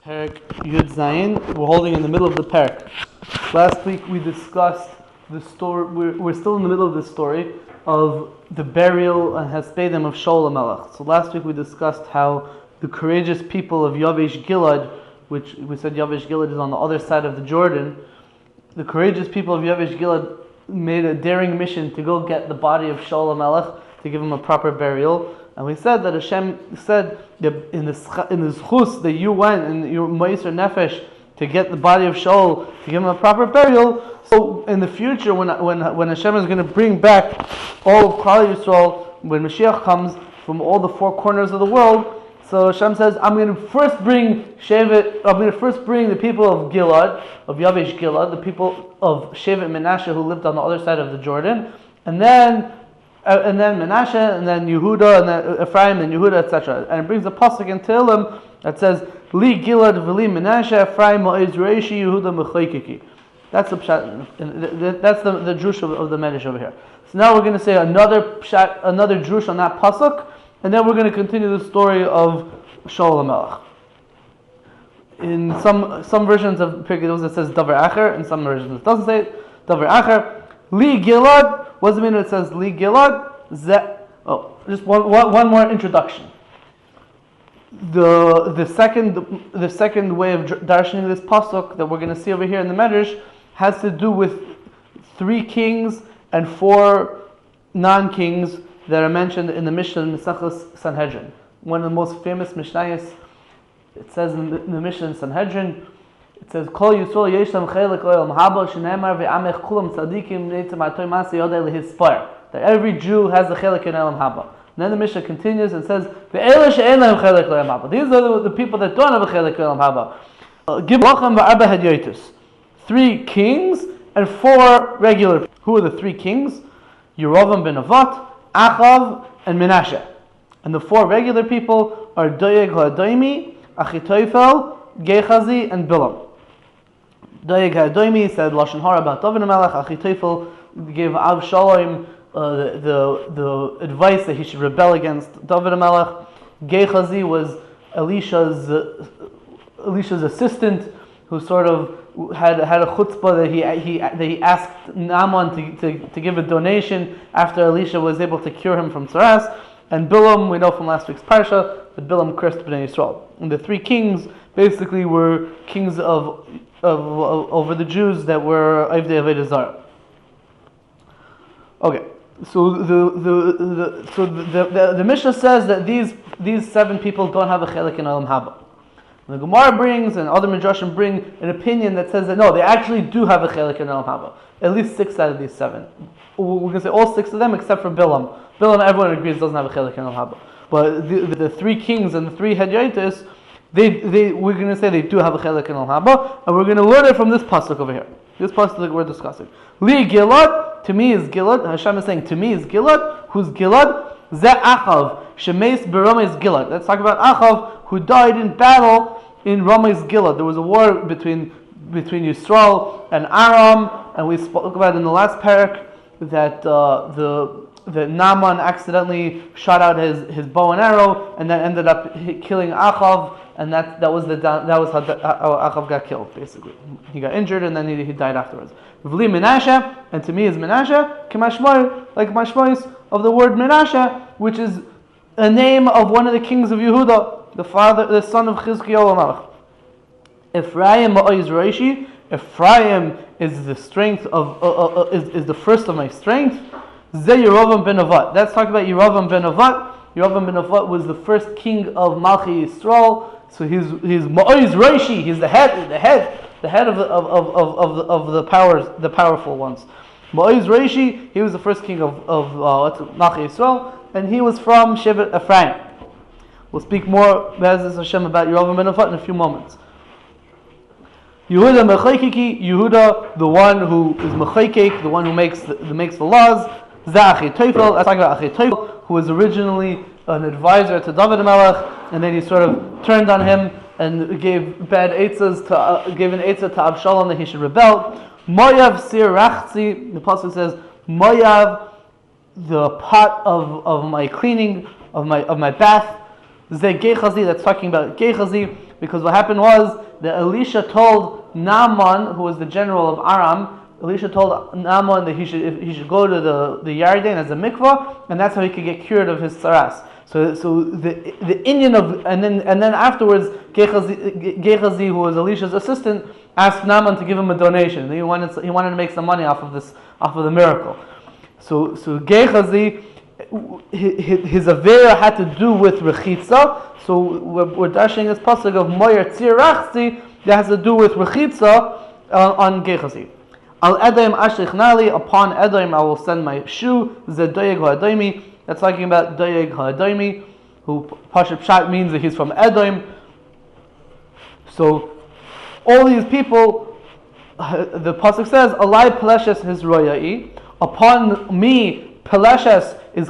Perek Yud Zayin. We're holding in the middle of the Perek. Last week we discussed the story. We're still in the middle of the story of the burial and Hespedim of Shaul HaMelech. So last week we discussed how the courageous people of Yavesh Gilad, which we said Yavesh Gilad is on the other side of the Jordan, the courageous people of Yavesh Gilad made a daring mission to go get the body of Shaul HaMelech to give him a proper burial. And we said that Hashem said that in the schus that you went and your Meiser Nefesh to get the body of Shaul to give him a proper burial. So in the future, when Hashem is going to bring back all of Klal Yisrael, when Mashiach comes from all the four corners of the world, so Hashem says, I'm going to first bring the people of Gilad, of Yavesh Gilad, the people of Shevet Menashe who lived on the other side of the Jordan, and then Menashe, and then Yehuda, and then Ephraim, and Yehuda, etc. And it brings a pasuk in Tehillim that says, Li Gilad v'li Menashe, Ephraim ma'iz reishi, Yehuda mechaykiki. That's the pshat. That's the drush of the Medrash over here. So now we're going to say another drush on that pasuk, and then we're going to continue the story of Shaul HaMelech. In some versions of Perek Yud it says Davar Acher, in some versions it doesn't say it. Davar Acher, Li Gilad. What does it mean when it says Li Gilad? Just one more introduction. The second way of darshaning this pasuk that we're going to see over here in the Medrash has to do with 3 kings and 4 non-kings that are mentioned in the Mishnah in Mesechus Sanhedrin. One of the most famous Mishnayos, it says in the Mishnah in Sanhedrin, it says, Kol Yisrael yesh lam chelik olam haba shenemar ve'amech kulam tzadikim neitzim atoy masi yodei lehispar. That every Jew has a chelik in olam haba. And then the Mishnah continues and says, ve'ela she'en lahem chelik olam haba. These are the people that don't have a chelik in olam haba. Give lachem va'arba hadyotis. 3 kings and 4 regular. Who are the 3 kings? Yerovam ben Nevat, Achav, and Menashe. And the 4 regular people are Doeg HaDoimi, Achitophel, Gehazi, and Bilam. Doeg HaDoimi said Lashon Hara about David HaMelech. Achitophel gave Avshalom the advice that he should rebel against David HaMelech. Gehazi was Elisha's assistant, who sort of had a chutzpah that he asked Naaman to give a donation after Elisha was able to cure him from tzaras. And Bilam, we know from last week's parsha that Bilam cursed Bnei Yisrael. And the 3 kings basically were kings of over the Jews that were Avdei Avodah Zarah. Okay, so the Mishnah says that these 7 people don't have a chelik in Olam Haba. The Gemara brings and other Midrashim bring an opinion that says that no, they actually do have a chelik in Olam Haba. At least 6 out of these 7. We're going to say all 6 of them except for Bilam. Bilam, everyone agrees, doesn't have a chelik in Olam Haba. But the 3 kings and the 3 Hadyotis, we're going to say they do have a chelik in Olam Haba, and we're going to learn it from this pasuk over here. This pasuk that we're discussing. Li Gilad, to me is Gilad. Hashem is saying, to me is Gilad. Who's Gilad? Ze Achav, Shemeis B'Ramez Gilad. Let's talk about Achav, who died in battle in Ramez Gilad. There was a war between Yisrael and Aram, and we spoke about in the last parak that Naaman accidentally shot out his bow and arrow, and that ended up killing Achav, and that was how Achav got killed. Basically, he got injured, and then he died afterwards. V'li Menashe, and to me is Menashe, K'mashmoy, like Mashmois of the word Menashe, which is a name of one of the kings of Yehuda, the son of Chizkiyahu HaMelech. Ephraim ma'iz reishi. Ephraim is the strength is the first of my strength. Ze Yerovam ben Nevat. Let's talk about Yerovam ben Nevat. Yerovam ben Nevat was the first king of Malchi Yisrael. So he's ma'iz reishi. He's the head of the powerful ones. Ma'iz reishi. He was the first king of Malchi Yisrael, and he was from Shevet Ephraim. We'll speak more, Be'ezus Hashem, about Yerovam ben Nevat in a few moments. Yehuda mechaykiki, Yehuda, the one who is mechaykik, the one who makes the laws. Achitophel, let's talk about Achitophel, who was originally an advisor to David HaMelech, and then he sort of turned on him and gave bad eitzas gave an eitzah to Avshalom that he should rebel. Moyav sir rachzi, the pasuk says, Moyav, the pot of my cleaning, of my bath, Gehazi, that's talking about Gehazi, because what happened was that Elisha told Naaman, who was the general of Aram, Elisha told Naaman that he should go to the Yarden as a mikvah, and that's how he could get cured of his tsaras. So the Indian of and then afterwards Gehazi, who was Elisha's assistant, asked Naaman to give him a donation. He wanted to make some money off of the miracle. So Gehazi, his avera had to do with rechitza. So we're dashing this pasuk of Moyer Tzir Rachzi that has to do with rechitza on Gehazi. Al Edom Ashlichnali, upon Edom I will send my shoe. Zedoyeg Ha'edomi. That's talking about Doyeg Ha'edomi, who Pashup Pshat means that he's from Edom. So all these people, the pasuk says, Alai Peleshes his royai. Upon me, Peleshes is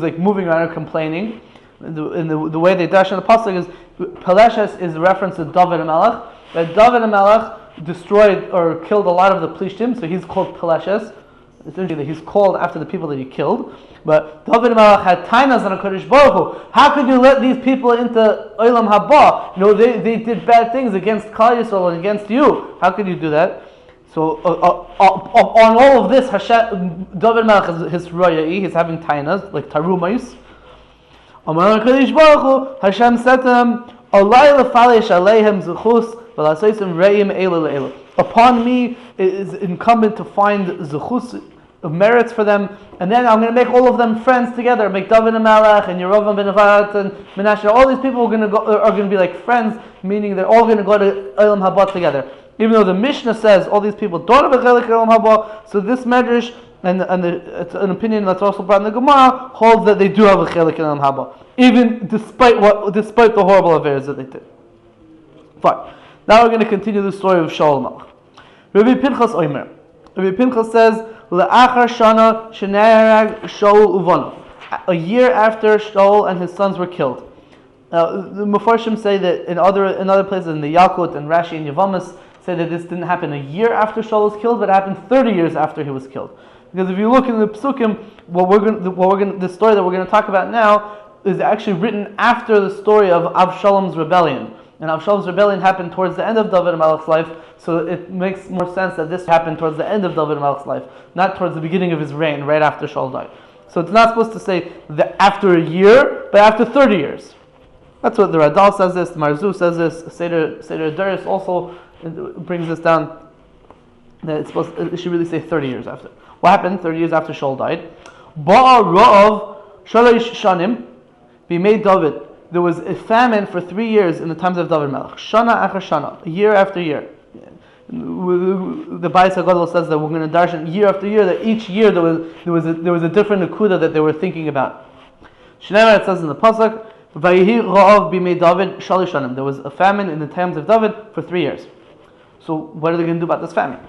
like moving around and complaining. The way they dash in the pasuk is Peleshes is a reference to David HaMelech. That David HaMelech destroyed or killed a lot of the Plishtim, so he's called Peleshes. Essentially, he's called after the people that he killed. But David HaMelech had tainas on a Kodesh Baruch Hu. How could you let these people into Olam Haba? They did bad things against Klal Yisrael and against you. How could you do that? So on all of this, David HaMelech is his royai. He's having tainas like tarumais. Amar Kodesh Baruch Hu, Hashem said to him, Alay lefalesh aleihem zuchus. Upon me it is incumbent to find zuchus of merits for them, and then I'm going to make all of them friends together. Make David HaMelech and Yerovam ben Nevat and Menashe. All these people are going to be like friends, meaning they're all going to go to Olam Haba together. Even though the Mishnah says all these people don't have a chelik in Olam Haba, so this medrash it's an opinion that's also brought in the Gemara holds that they do have a chelik in Olam Haba, even despite the horrible affairs that they did. Fine. Now we're going to continue the story of Shaul Melech. Rabbi Pinchas Omer. Rabbi Pinchas says, "Le'achar shana shenehoreg Shaul uvano." A year after Shaul and his sons were killed. Now the Mefarshim say that in other places, in the Yalkut and Rashi and Yavamas, say that this didn't happen a year after Shaul was killed, but it happened 30 years after he was killed. Because if you look in the Psukim, the story that we're going to talk about now is actually written after the story of Avshalom's rebellion. And Avshalom's rebellion happened towards the end of David HaMelech's life, so it makes more sense that this happened towards the end of David HaMelech's life, not towards the beginning of his reign, right after Shaul died. So it's not supposed to say that after a year, but after 30 years. That's what the Radal says this, the Marzu says this, Seder Darius also brings this down, that it should really say 30 years after. What happened 30 years after Shaul died? Ba'a Ra'av Shalosh Shanim B'mei David. There was a famine for 3 years in the times of David Melech. Shana achar shana, year after year. The Bayis HaGadol says that we're going to darshan year after year, that each year there was a different nakuda that they were thinking about. Shneimar, it says in the pasuk, Vayihi ra'av b'mei David shalish shanim. There was a famine in the times of David for 3 years. So what are they going to do about this famine?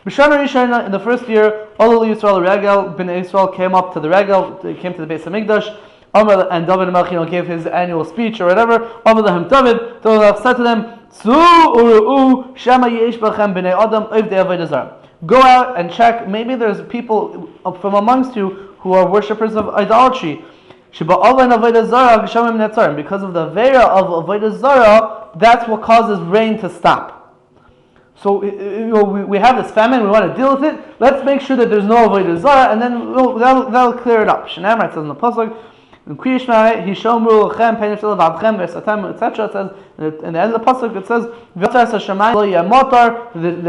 B'shana Rishona, in the first year, all Yisrael Regel, Bnei Yisrael came up to the Regel, they came to the Beis HaMikdash, and David HaMelech gave his annual speech or whatever. David said to them, go out and check, maybe there's people from amongst you who are worshippers of idolatry. Because of the vera of Avodah Zarah, that's what causes rain to stop. So we have this famine, we want to deal with it. Let's make sure that there's no Avodah Zarah, and then that'll clear it up. Shnamar, it says in the pasuk, etc. It says in the end of the pasuk, it says the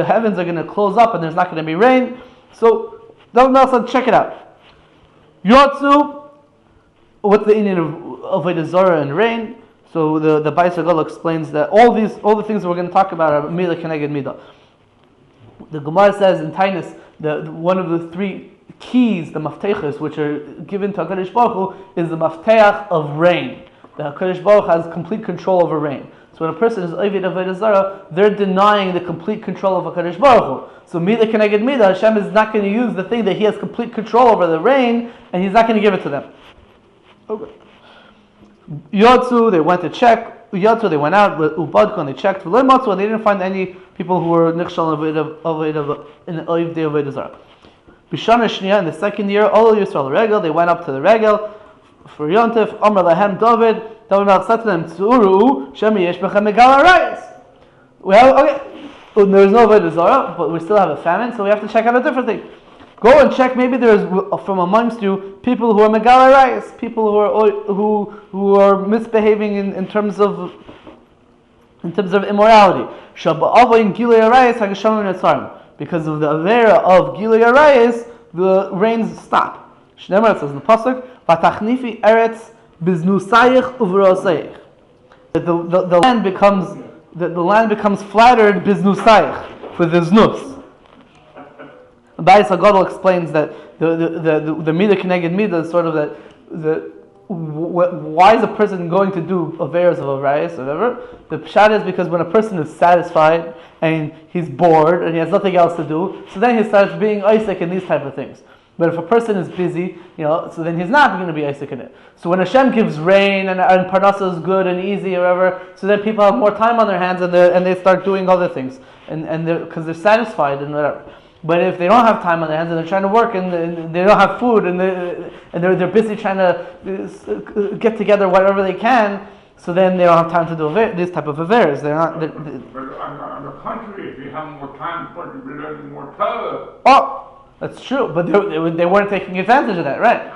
heavens are going to close up and there's not going to be rain. So check it out. Yotzu, what's the Indian of Avodah Zarah and rain? So the Bayis HaGadol explains that all the things that we're going to talk about are midah keneged midah. The Gemara says in Tainus that one of the 3 keys, the maftechas, which are given to HaKadosh Baruch Hu, is the mafteach of rain. The HaKadosh Baruch Hu has complete control over rain. So when a person is Ovid Avodah Zarah, they're denying the complete control of HaKadosh Baruch Hu. So midah keneged midah, Hashem is not going to use the thing that He has complete control over, the rain, and He's not going to give it to them. Okay. Yotzu, they went to check. Yotzu, they went out with Ubadku and they checked. And they didn't find any people who were nichshal in the Ovid Avodah Zarah. Bishana Shniya, in the second year, all Yisrael Regel, they went up to the Regel for Yontif. Amar Lahem David, David Melech said to them, "Tzuru shemi yesh bechem megal arayos." There's no Avodah Zarah, but we still have a famine, so we have to check out a different thing. Go and check. Maybe there's from amongst you people who are megal arayos, people who are misbehaving in terms of immorality. Because of the avera of Gilui Arayos, the rains stop. Shneimar, it says in the pasuk, "Vatachnifi eretz biznusayich uvrosayich." The land becomes flattered biznusayich with the znus. Bayis Hagadol explains that the midah keneged midah is sort of that why is a person going to do averas of arayos or whatever? The pshat is because when a person is satisfied and he's bored and he has nothing else to do, so then he starts being Isaac in these type of things. But if a person is busy, so then he's not going to be Isaac in it. So when Hashem gives rain and parnasa is good and easy or whatever, so then people have more time on their hands and they start doing other things and because they're satisfied and whatever. But if they don't have time on their hands and they're trying to work and they don't have food and they're busy trying to get together whatever they can, so then they don't have time to do this type of averas. They're not. But on the contrary, if you have more time, but you're learning more Torah. Oh, that's true. But they weren't taking advantage of that, right?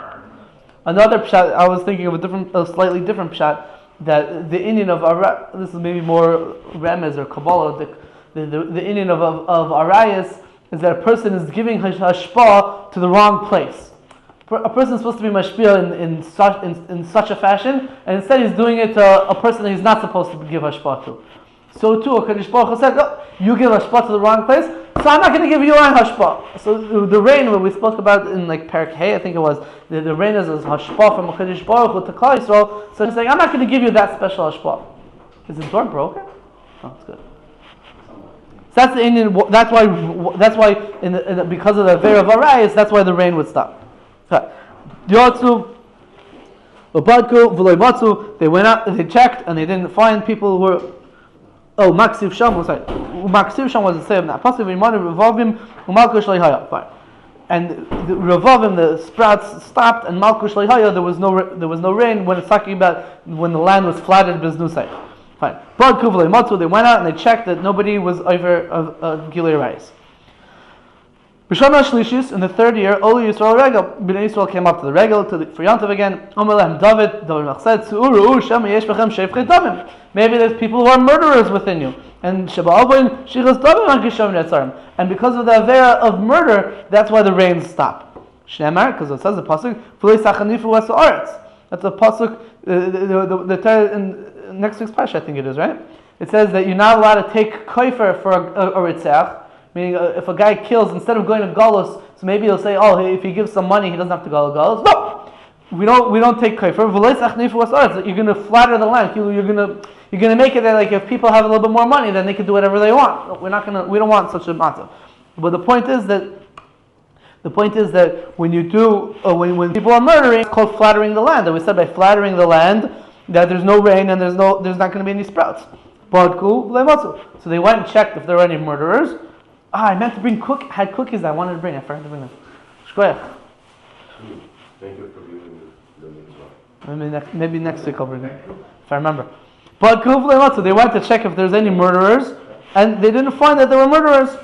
Another pshat. I was thinking of a slightly different pshat, that the Indian of this is maybe more Remez or Kabbalah. The Indian of Arayos is that a person is giving hashpah to the wrong place. A person is supposed to be mashpia in such a fashion, and instead he's doing it to a person that he's not supposed to give hashpah to. So too, HaKadosh Baruch Hu said, "No, you give hashpah to the wrong place, so I'm not going to give you any hashpah." So the rain, what we spoke about in Perek Hey, I think it was, the rain is hashpah from HaKadosh Baruch Hu to Klal Yisrael. So he's saying, "I'm not going to give you that special hashpah." Is the door broken? Oh, it's good. So that's the Indian. That's why because of the Avera of Arayos, that's why the rain would stop. Yotzu, Ubadku, V'loimatzu. They went out, they checked, and they didn't find people who were. Oh, Maksiv Sham. Sorry, Maksiv Sham was the same. Now, possibly Rimanu Revavim Umalkush Leihaya. Fine. And the Revavim, the sprouts stopped, and Malkush Leihaya. There was no rain when it's talking about when the land was flattened. Biznusay. Fine. They went out and they checked that nobody was over Gilui Arayos. B'shana Shlishis, in the third year, Oli Yisrael Regel, Bnei Yisrael came up to the Regel, for Yantav again. David said, maybe there's people who are murderers within you. And and because of the avera of murder, that's why the rains stop. Shnemar, because it says the pasuk, that's the pasuk, the in next week's parsha, I think it is, right? It says that you're not allowed to take kofer for a ritzach, meaning if a guy kills, instead of going to galus, so maybe he'll say, oh, if he gives some money, he doesn't have to go to galus. No, we don't take kofer. You're going to flatter the land. You're going to make it that like if people have a little bit more money, then they can do whatever they want. We don't want such a matter. But the point is that when you do when people are murdering, it's called flattering the land. And we said by flattering the land that there's no rain and there's not going to be any sprouts. So they went and checked if there were any murderers. I meant to bring had cookies I wanted to bring. I forgot to bring them. Shkoyach. Thank you for giving the mitzvah. Maybe next week I'll bring them, if I remember. So they went to check if there's any murderers, and they didn't find that there were murderers.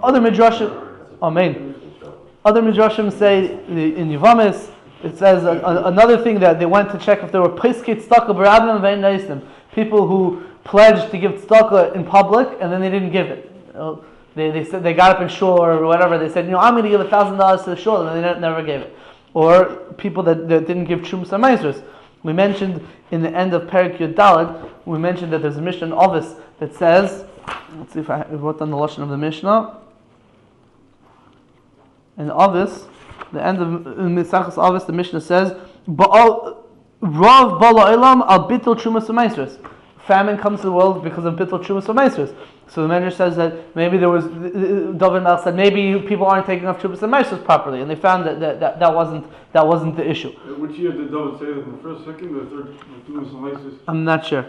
Other midrashim, amen. Other midrashim say in Yevamis, it says another thing that they went to check if there were piskei tzedakah b'rabim ve'en Nesinim, people who pledged to give tzedakah in public and then they didn't give it. They said they got up in shul or whatever. They said, I'm going to give $1,000 to the shul, and they never gave it. Or people that didn't give Trumas HaMaasros. We mentioned in the end of Perek Yud Daled, we mentioned that there's a Mishnah in Ovis that says, let's see if I wrote down the lashon of the Mishnah. In Ovis, the end of Misachas Ovis, the Mishnah says, Rav Bala Elam al Bittul Trumas HaMaasros. Famine comes to the world because of Bittul Trumas HaMaasros. So the Medrash says that maybe there was, David Melech said maybe people aren't taking off Trumas HaMaasros properly, and they found that wasn't the issue. Which year did David say that? The first, second, or third Trumas HaMaasros? I'm not sure.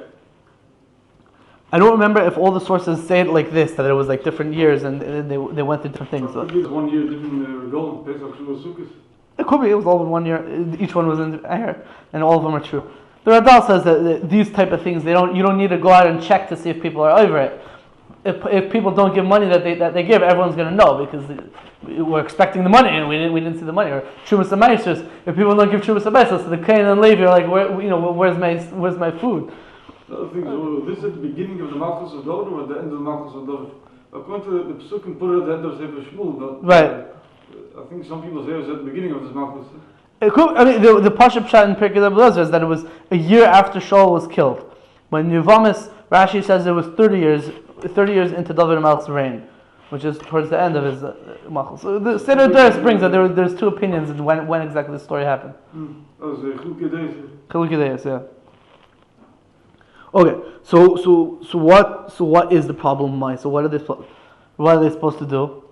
I don't remember if all the sources say it like this, that it was like different years and they went through different things. So. 1 year different golden Pesach Shavuos Sukkot. It could be, it was all in 1 year, each one was in here, and all of them are true. The Radal says that these type of things, you don't need to go out and check to see if people are over it. If people don't give money that they give, everyone's going to know, because we're expecting the money and we didn't see the money. Or Trumas Amaisers, if people don't give Trumas Amaisers, so the Cain and Levi are like, where's my food? I think so. This is at the beginning of the Malchus of David or at the end of the Malchus of David? According to the Pesukim put it at the end of Sefer Shmuel, but right. I think some people say it was at the beginning of this Malchus. The Pashup Pshat in Pirkei Eliezer is that it was a year after Shaul was killed. When Yevamis, Rashi says it was 30 years into David Melch's reign, which is towards the end of his Malchus. So the Seder Dores brings that there's two opinions in when exactly the story happened. That was Chilukei Deis, yeah. Okay, so what is the problem, Mai? So what are they supposed to do?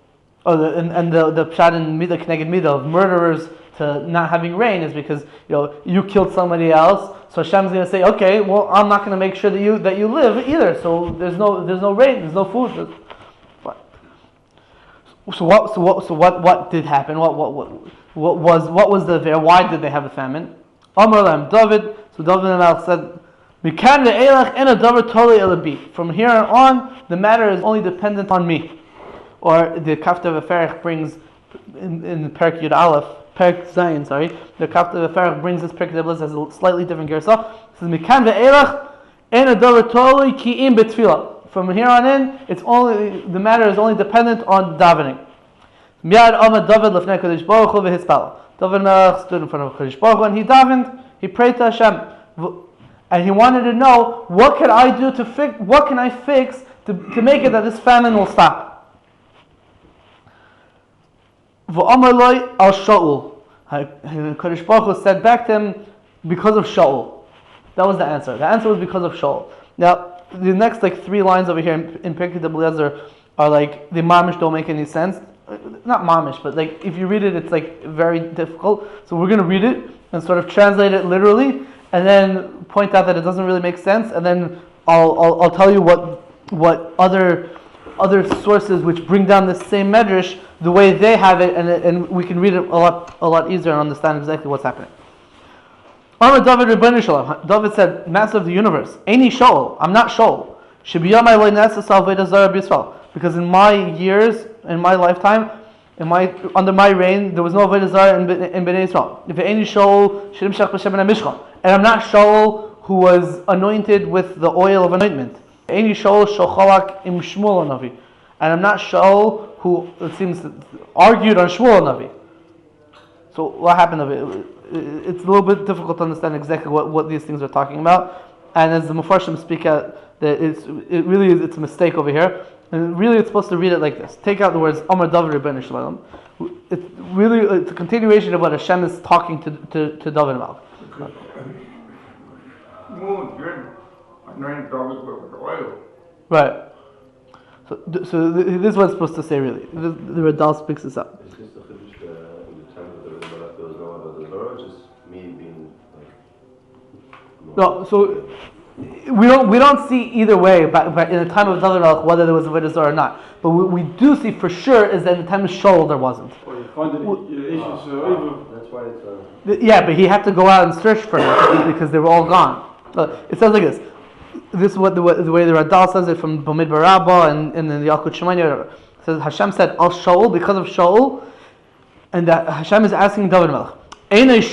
Oh, and the pshat in Midah Kneged Midah of murderers to not having rain is because you killed somebody else. So Hashem's going to say, okay, well, I'm not going to make sure that you live either. So there's no rain, there's no food. So what did happen? What was the affair? Why did they have a famine? Amar Lam David. So David and Al said, from here on, the matter is only dependent on me. Or the Kafta V'Ferech brings in Perek Yud Aleph, Perek Zayin, the Kafta V'Ferech brings this Perek Yud as a slightly different gersa. It says, Mikan ve'elach ena davar tolui ki im betfilah. From here on in, the matter is only dependent on davening. Miyad Amad David lefnei Kadosh Baruch Hu v'hispal. David Melech stood in front of Kadosh Baruch Hu and he davened. He prayed to Hashem, and he wanted to know, what can I do what can I fix to make it that this famine will stop? V'amarloi al Shaul. Kadosh Baruch Hu said back to him, because of Shaul. That was the answer. The answer was because of Shaul. Now, the next 3 lines over here in Pirkei Eliezer are the mamish don't make any sense. Not mamish, but if you read it, it's very difficult. So we're going to read it and sort of translate it literally, and then point out that it doesn't really make sense, and then I'll tell you what other sources which bring down the same medrash the way they have it, and we can read it a lot easier and understand exactly what's happening. David said, Master of the universe, Eini Shaul, I'm not Shaul. Because in my years, in my lifetime, under my reign, there was no Avodah Zarah in Bnei Israel. And I'm not Shaul who was anointed with the oil of anointment. And I'm not Shaul who, it seems, argued on Shmuel Navi. So what happened of it? It's a little bit difficult to understand exactly what these things are talking about. And as the Mefarshim speak out, that it's a mistake over here. And really it's supposed to read it like this. Take out the words Amar David Rebbeinu Shalom. It's a continuation of what Hashem is talking to David about. Right. So this is what it's supposed to say really. The Radal picks this up. Is this the Chiddush in the time of the Rebbe there was no Avodah Zarah, or just me being No, so we don't see either way, but in the time of David whether there was a Avodah Zarah or not. But we do see for sure is that in the time of Shaul there wasn't. That's why it's Yeah, but he had to go out and search for it because they were all gone. It sounds like this. This is what the way the Radal says it from Bamidbar Rabbah and in the Yalkut Shemanya. It says Hashem said al Shaul because of Shaul, and that Hashem is asking David Melech, is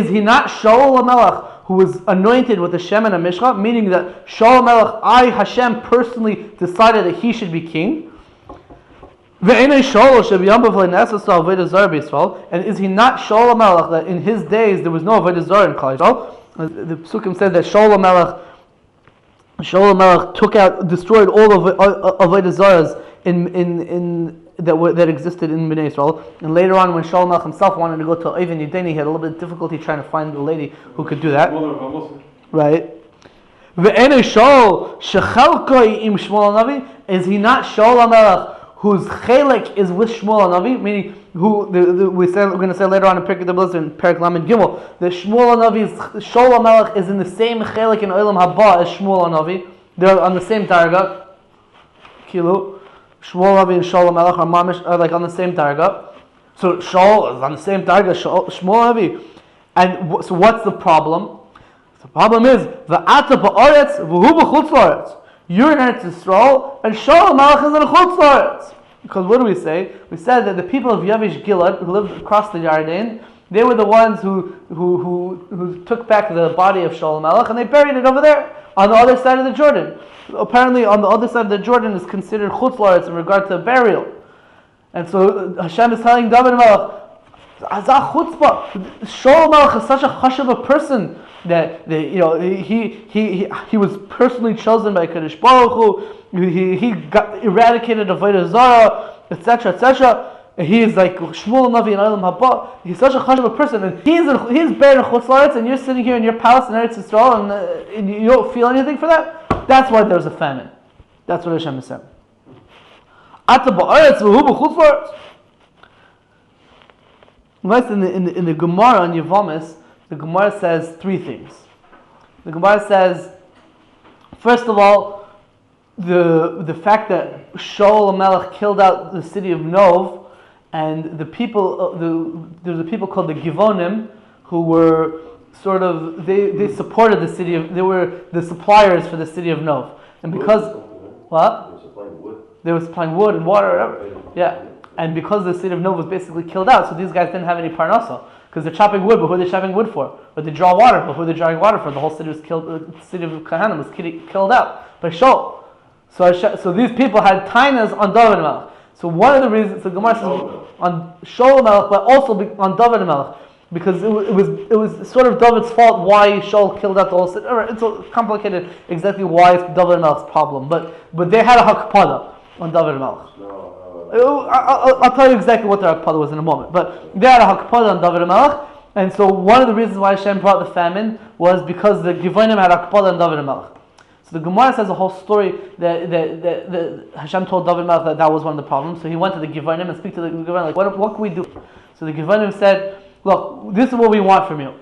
he not Shaul HaMelech who was anointed with the Shem and a Mishra, meaning that Shaul HaMelech, I Hashem personally decided that he should be king? And is he not Shaul HaMelech that in his days there was no Avodah Zarah in Klal Yisrael? The Psukim said that Shaul HaMelech destroyed all of Avodah Zarahs that existed in Bnei Israel. And later on, when Shaul HaMelech himself wanted to go to Oivin Yideni, he had a little bit of difficulty trying to find a lady who could do that. Right. Is he not Shaul HaMelech whose chelek is with Shmuel HaNavi, meaning we're going to say later on in Pirkei Eliezer in Perek Lamed Gimel, that Shaul HaMelech is in the same chelek in Olam Haba as Shmuel HaNavi. They're on the same darga. Kilu, Shmuel HaNavi and Shaul HaMelech are on the same darga. So Shaul is on the same target Shmuel Avi. And so what's the problem? The problem is V'ata ba'aretz v'hu b'chutz la'aretz. You're in Eretz Yisrael, and Shaul Malach is in chutz la'aretz. Because what do we say? We said that the people of Yavish Gilad, who lived across the Yarden, they were the ones who took back the body of Shaul Malach and they buried it over there on the other side of the Jordan. Apparently, on the other side of the Jordan is considered chutz la'aretz in regard to burial. And so Hashem is telling David Malach, Azah chutzpah. Shaul Malach is such a chashuv a person that he was personally chosen by Kadosh Baruch Hu. He got eradicated avodah zarah, etc., etc. And he is like Shmuel Navi and Olam Haba. He's such a chashuv a person, and he's buried in chutz la'aretz, and you're sitting here in your palace in Eretz Yisrael, and you don't feel anything for that. That's why there's a famine. That's what Hashem is saying. Ata ba'aretz v'hu b'chutz la'aretz. In the Gemara on Yevamis, the Gemara says three things. The Gemara says, first of all, the fact that Shaul HaMelech killed out the city of Nov, and the people, there's a people called the Gibeonites who were sort of, they supported the city of, they were the suppliers for the city of Nov. And because, what? They were supplying wood. They were supplying wood and water, whatever. Yeah. And because the city of Nov was basically killed out, so these guys didn't have any parnasa. Because they're chopping wood, but who are they chopping wood for? Or they draw water, but who are they drawing water for? The whole city was killed, the city of Kahanim was killed out by Shaul. So these people had tainas on David Melech. So one of the reasons, the Gemara says on Shaul Melech, but also on David Melech, because it was sort of David's fault why Shaul killed out the whole city. It's complicated exactly why it's David Melech's problem, but they had a hakpada on David Melech. I'll tell you exactly what their hakpada was in a moment, but they had a hakpada on David Melech, and so one of the reasons why Hashem brought the famine was because the Gibeonites had a hakpada on David Melech. So the Gemara says a whole story that Hashem told David Melech that was one of the problems. So he went to the Gibeonites and speak to the Gibeonites like, what can we do? So the Gibeonites said, look, this is what we want from you.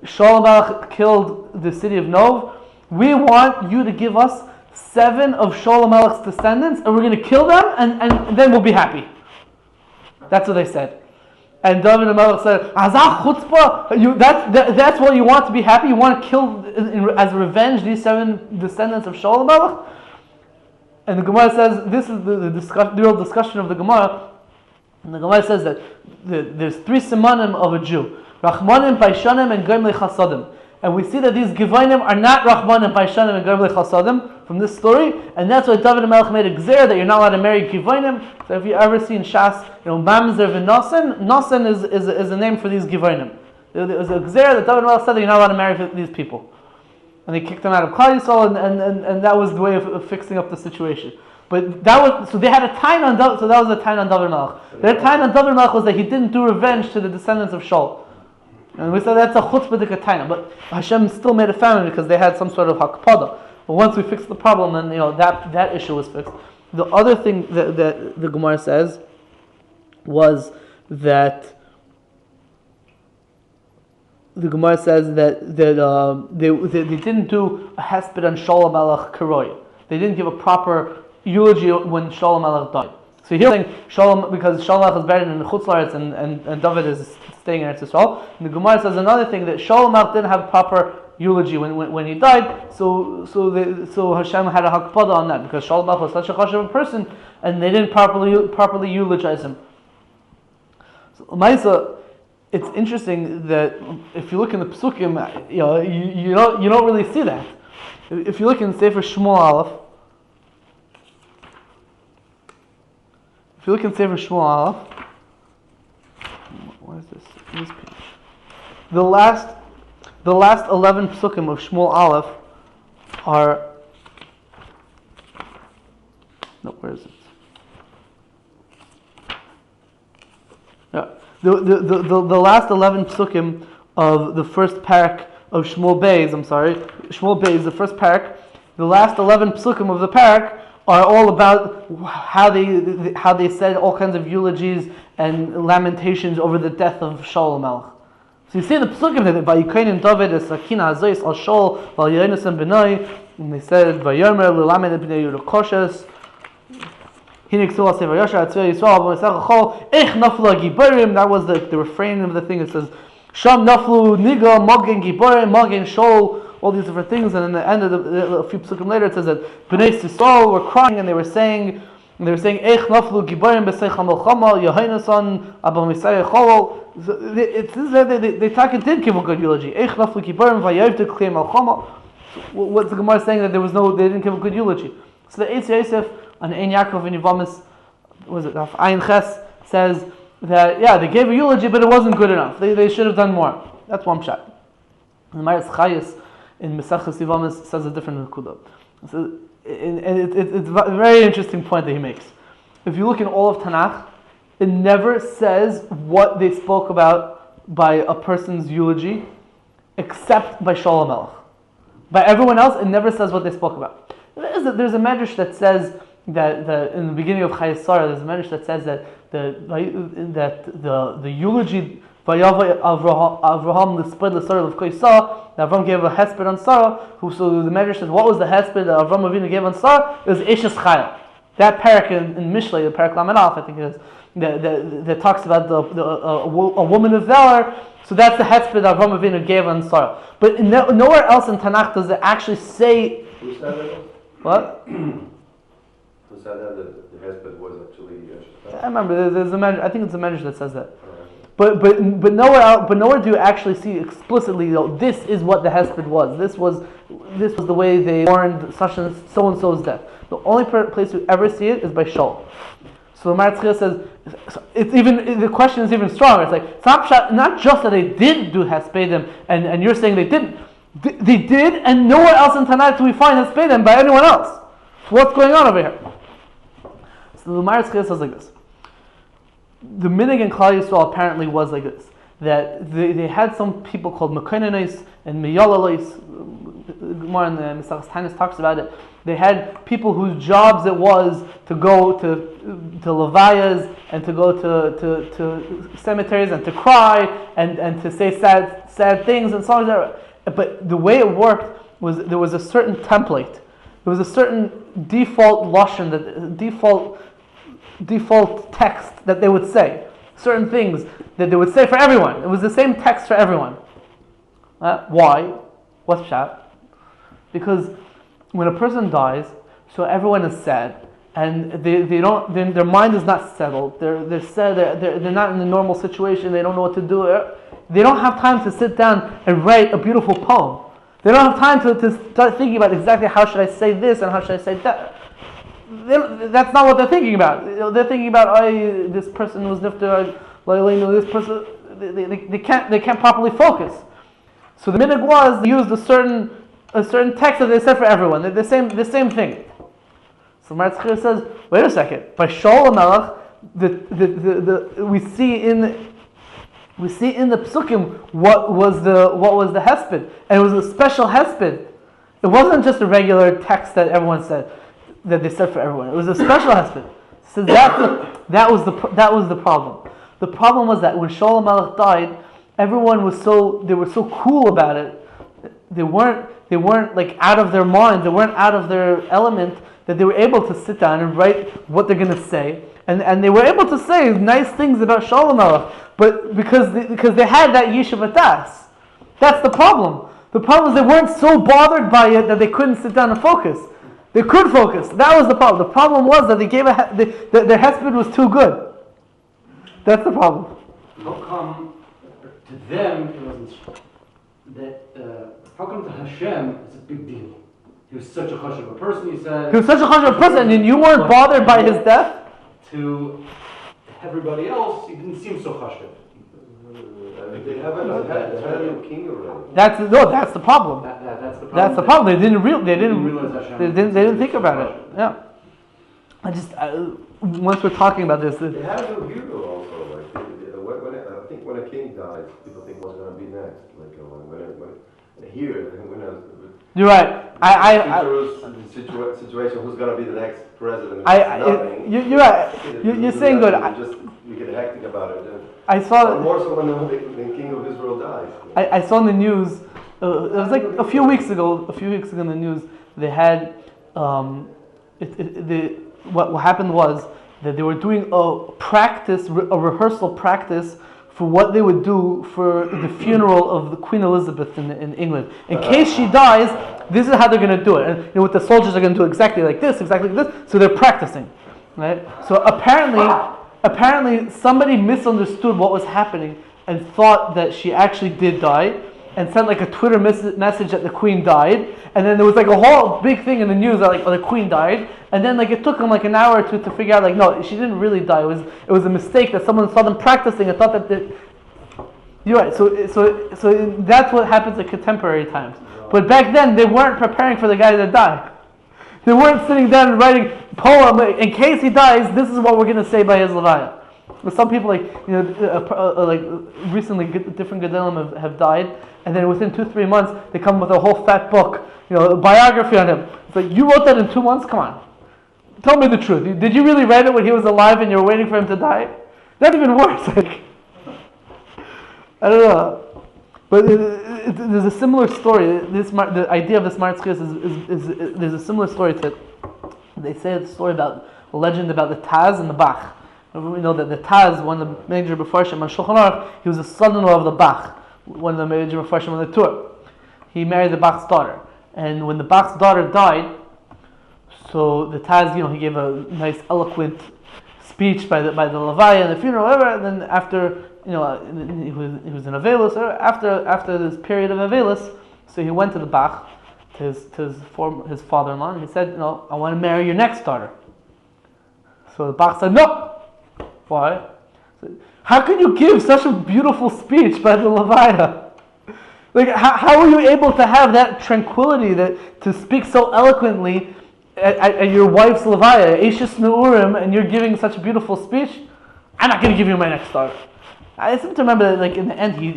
Shaul HaMelech killed the city of Nov. We want you to give us 7 of Shaul HaMelech's descendants, and we're going to kill them, and then we'll be happy. That's what they said. And David HaMelech said, Azah chutzpah, that's what you want to be happy? You want to kill, as revenge, these 7 descendants of Shaul HaMelech? And the Gemara says, this is the real discussion of the Gemara. And the Gemara says that there's 3 simanim of a Jew. Rachmanim, Paishanim, and Goyim Lechasadim. And we see that these Gibeonites are not Rachmanim, Paishanim, and Goyim Lechasadim from this story. And that's why David HaMelech made a gzera that you're not allowed to marry Gibeonites. So if you ever see in Shas, Mamzer v'Nasan, Nasan is a name for these Gibeonites. There was a gzera that David HaMelech said that you're not allowed to marry these people. And they kicked them out of Klal Yisrael, and that was the way of fixing up the situation. But that was, so they had a tain on David, so that was a tain on David Melech. Their tain on David Melech was that he didn't do revenge to the descendants of Shaul. And we said that's a chutzpah tain, but Hashem still made a famine because they had some sort of hakpada. But once we fixed the problem, then that issue was fixed. The other thing that the Gemara says was that the Gemara says that they didn't do a hesped on Shaul HaMelech Karoy. They didn't give a proper eulogy when Shaul HaMelech died. So here saying because Shaul HaMelech is buried in the chutz la'aretz and David is staying in Eretz Yisrael. And the Gemara says another thing, that Shaul HaMelech didn't have proper eulogy when he died. So Hashem had a hakpada on that because Shaul HaMelech was such a chashuv person and they didn't properly eulogize him. So Maisa, it's interesting that if you look in the Pesukim, you don't really see that. If you look in Sefer Shmuel Aleph, what is this? This page. The last 11 Pesukim of Shmuel Aleph are. No, where is it? Yeah. The last 11 psukim of the first parak of Shmuel Beis, Shmuel Beis, the first parak, the last 11 psukim of the parak are all about how they said all kinds of eulogies and lamentations over the death of Shaul HaMelech. So you see the psukim that Vayikain David es Sakina Azois al Shaul Val Yonasan Benai, and they said Vayomer L'Lamed Bnei Yerukoshes. That was the refrain of the thing. It says, Sham naflu niga magen giborim magen shol, all these different things, and in the end of a few psukim later it says that Bnei Saul were crying and they were saying Eich naflu giborim b'seich hamelchama Yehonasan Abba Misayah Cholol. It says that they did give a good eulogy. Eich naflu giborim vayavdik klei melchama. What's the Gemara saying that they didn't give a good eulogy? So the Eitz Yosef on Ein Yaakov in Yevamis, was it Ayin Ches, says that they gave a eulogy, but it wasn't good enough. They should have done more. That's one shot. The Maris Chayes in Mesachas Yevamis says a different nekuda. So, it's a very interesting point that he makes. If you look in all of Tanakh, it never says what they spoke about by a person's eulogy, except by Shaul HaMelech. By everyone else, it never says what they spoke about. There's a medrash that says that in the beginning of Chayes Sarah, there's a medrash that says that the eulogy Vayava Avraham l'sped l'Sarah l'vkoisa, that Avram gave a hesped on Sarah. So the medrash says, what was the hesped that Avram Avinu gave on Sarah? It was Eshes Chayil. That parak in Mishlei, the parak Lamed Aleph, I think it is, that talks about a woman of valor. So that's the hesped that Avram Avinu gave on Sarah. But nowhere else in Tanakh does it actually say. Who said that? What? Who said that the husband was actually? I remember there's a medrash. I think it's a medrash that says that. But nowhere do you actually see explicitly, this is what the hesped was. This was the way they mourned such and so-and-so's death. The only place you ever see it is by Shaul. So the Marzchia says the question is even stronger. It's like it's not just that they did do hespedim, and you're saying they didn't. They did, and nowhere else in Tanakh do we find hespedim by anyone else. So what's going on over here? So the Marzchia says like this. The minig in Klal Yisrael apparently was like this, that they had some people called Mekoinonais and Meyolalois. More in the Mesachas Tanis talks about it. They had people whose jobs it was to go to levayas and to go to cemeteries and to cry and to say sad things and so on. But the way it worked was there was a certain template. There was a certain default lashon, default text that they would say, certain things that they would say for everyone. It was the same text for everyone. Why? What's pshat? Because when a person dies, so everyone is sad, and their mind is not settled. They're sad. They're not in a normal situation. They don't know what to do. They don't have time to sit down and write a beautiful poem. They don't have time to start thinking about exactly how should I say this and how should I say that. That's not what they're thinking about. They're thinking about, this person was nifter, this person. They can't properly focus. So the minhag was they used a certain text that they said for everyone. The same thing. So Marzchia says, wait a second. By Shaul HaMelech, we see in the psukim what was the hesped, and it was a special hesped. It wasn't just a regular text that everyone said. That they said for everyone. It was a special hesped. So that was the problem. The problem was that when Shaul HaMelech died, everyone was so cool about it. They weren't like out of their mind. They weren't out of their element. That they were able to sit down and write what they're going to say, and they were able to say nice things about Shaul HaMelech. But because they had that yeshiva das. That's the problem. The problem is they weren't so bothered by it that they couldn't sit down and focus. They could focus. That was the problem. The problem was that they gave their hesped was too good. That's the problem. How come to them it wasn't that? How come to Hashem it's a big deal? He was such a hush of a person. He said he was such a hush of a person, and you weren't bothered by his death. To everybody else, he didn't seem so hush of. They had a new king already. That's the problem. That's the problem. That's the problem. They didn't realize Hashem. They didn't think about it. Yeah. Once we're talking about this. They had a new hero also. Like I think when a king dies, people think what's going to be next. Like you're right. Situation. Who's going to be the next president? You're right. You're saying good. We get hectic about it. I saw more so when the king of Israel dies. I saw in the news. It was like a few weeks ago in the news. They had what happened was that they were doing a rehearsal practice for what they would do for the funeral of the Queen Elizabeth in England. In case she dies, this is how they're going to do it. And what the soldiers are going to do exactly like this. So they're practicing, right? So apparently somebody misunderstood what was happening and thought that she actually did die, and sent like a Twitter message that the Queen died, and then there was like a whole big thing in the news that like, the Queen died, and then like it took them like an hour or two to figure out like, no, she didn't really die. It was a mistake that someone saw them practicing and thought that you're right. So that's what happens in contemporary times. But back then they weren't preparing for the guy to die. They weren't sitting down and writing poem in case he dies. This is what we're going to say by his levaya. But some people like recently different gedolim have died, and then within 2-3 months they come with a whole fat book, a biography on him. It's like, you wrote that in 2 months? Come on, tell me the truth. Did you really write it when he was alive and you were waiting for him to die? That's even worse. I don't know, but there's a similar story. The idea of the smart skis is there's a similar story to. They say the story about a legend about the Taz and the Bach. We know that the Taz, one of the major Mefarshim on Shulchan Aruch, he was the son-in-law of the Bach, one of the major Mefarshim on the Tur. He married the Bach's daughter, and when the Bach's daughter died, so the Taz, he gave a nice, eloquent speech by the Levaya and the funeral, whatever. And then after, he was in Avelis. After this period of Avelis, so he went to the Bach, to his father-in-law, and he said, I want to marry your next daughter. So the Bach said, no. Why? How can you give such a beautiful speech by the Levaya? Like, how are you able to have that tranquility to speak so eloquently at your wife's Levaya, Eishis Neurim, and you're giving such a beautiful speech? I'm not going to give you my next daughter. I seem to remember that, like, in the end, he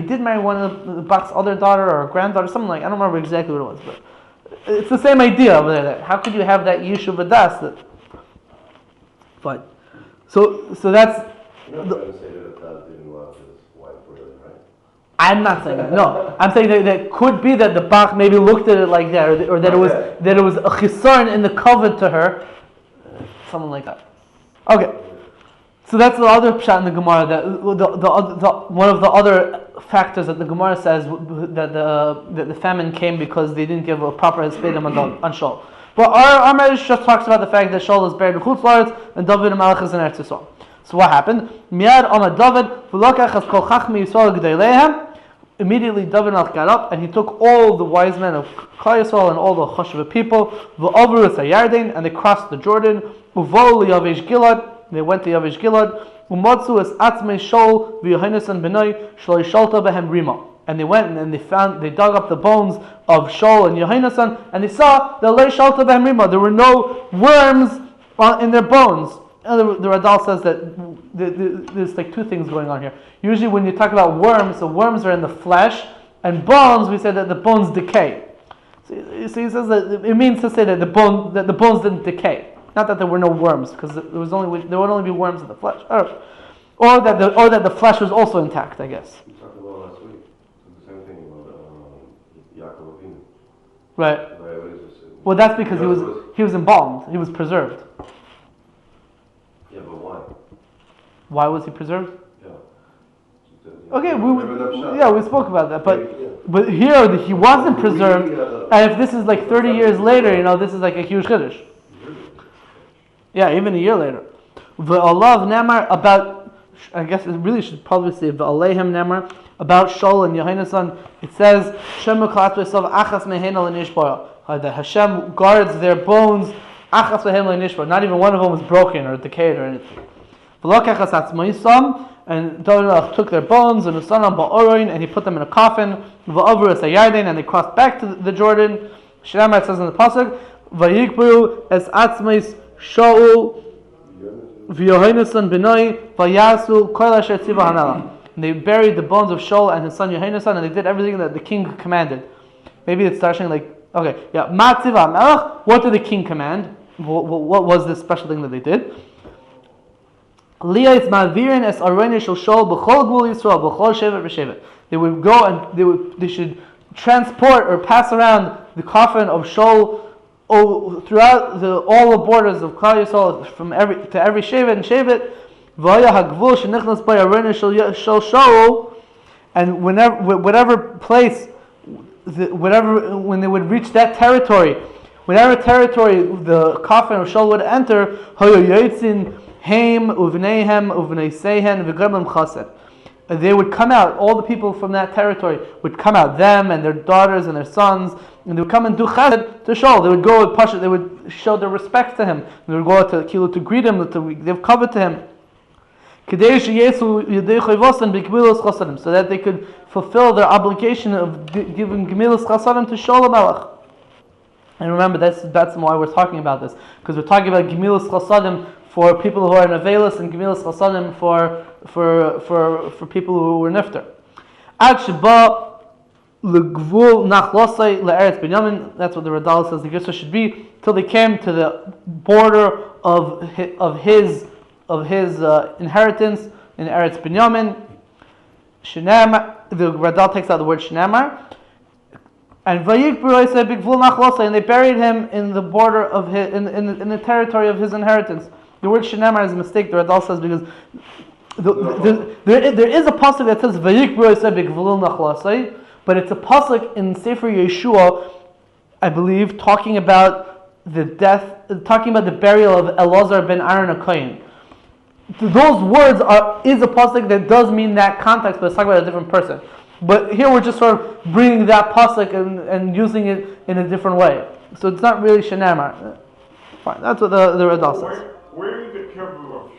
did marry one of the Bach's other daughter or granddaughter, something like, I don't remember exactly what it was, but it's the same idea over there. How could you have that Yishuv Adas? Fine. So that's. You're not going to say that Taz didn't love his wife, really, right? I'm not saying that. No, I'm saying that could be that the Bach maybe looked at it like that, or that it was a chisarn in the covet to her, something like that. Okay, so that's the other pshat in the Gemara. That one of the other factors that the Gemara says that the famine came because they didn't give a proper hespedim on Shaul. But our Medrash just talks about the fact that Shaul is buried in Chutz La'aretz and David and Malach is in Eretz Yisrael. So what happened? Miyad Amad David v'lokach as kol chachmei Yisrael g'deileihem. Immediately David got up and he took all the wise men of Klal Yisrael and all the chashuv people v'overu Yarden, and they crossed the Jordan. Uvol liYavesh Gilad, they went to Yavesh Gilad. Umotzu es atzmei Shaul v'Yohanan benoi shlo yishalta behem rima. And they went and they dug up the bones of Shaul and Yohanan, and they saw that Lei Shalta Behem Rima, there were no worms in their bones. And the Radal says that there's like two things going on here. Usually when you talk about worms, so worms are in the flesh, and bones, we say that the bones decay. So he says that it means to say that the bones didn't decay, not that there were no worms, because there would only be worms in the flesh, or that the flesh was also intact, I guess. Right. Well, that's because he was embalmed. He was preserved. Yeah, but why? Why was he preserved? Yeah. Okay, we spoke about that. But here he wasn't preserved, and if this is like 30 years later, this is like a huge chiddush. Yeah, even a year later. V'alav nemar about, I guess it really should probably say v'aleihem nemar, about Shaul and Yohanan. It says that Hashem guards their bones. Not even one of them was broken or decayed or anything. And David took their bones and he put them in a coffin. And they crossed back to the Jordan. It says in the pasuk, "Vayikbu es atzmais Shaul v'Yohanan benoi vayasu kol asher tziva hanala." They buried the bones of Shaul and his son Yohanan, and they did everything that the king commanded. Maybe it's starting like, okay, yeah, Matziva Melech, what did the king command? What was this special thing that they did? They would go and they should transport or pass around the coffin of Shaul throughout all the borders of Klal Yisrael, from every shevet and shevet. V'haya hagvul shenichnas by arena shel Shaul, and whatever place, when they would reach that territory, whatever territory the coffin of Shaul would enter, hayu yotzin heim uvneihem uvnei sehen v'gablam chased. They would come out, all the people from that territory would come out, them and their daughters and their sons, and they would come and do chesed to Shaul. They would go with Pasha, they would show their respect to him. They would go out to Kilo to greet him, to give cover to him. So that they could fulfill their obligation of giving Gemilas Chasadim to Shaul Melech. And remember, that's why we're talking about this, because we're talking about Gemilas Chasadim for people who are in Avelis and Gemilas Chasadim for people who were Nifter. Ad Sheba L'Gvul Nachlosai L'Eretz Binyamin. That's what the Radal says the Gersa should be, till they came to the border of his inheritance in Eretz Binyamin. Shinamar. The Radal takes out the word Shinamar. And and they buried him in the border of his, in the territory of his inheritance. The word Shinamar is a mistake. The Radal says because there is a pasuk that says but it's a pasuk in Sefer Yeshua, I believe, talking about the burial of Elazar ben Aaron HaKohen. Those words is a pasuk that does mean that context, but it's talking about a different person. But here we're just sort of bringing that pasuk and using it in a different way. So it's not really Shinamar. Fine, that's what the Radal says. Where is the kever of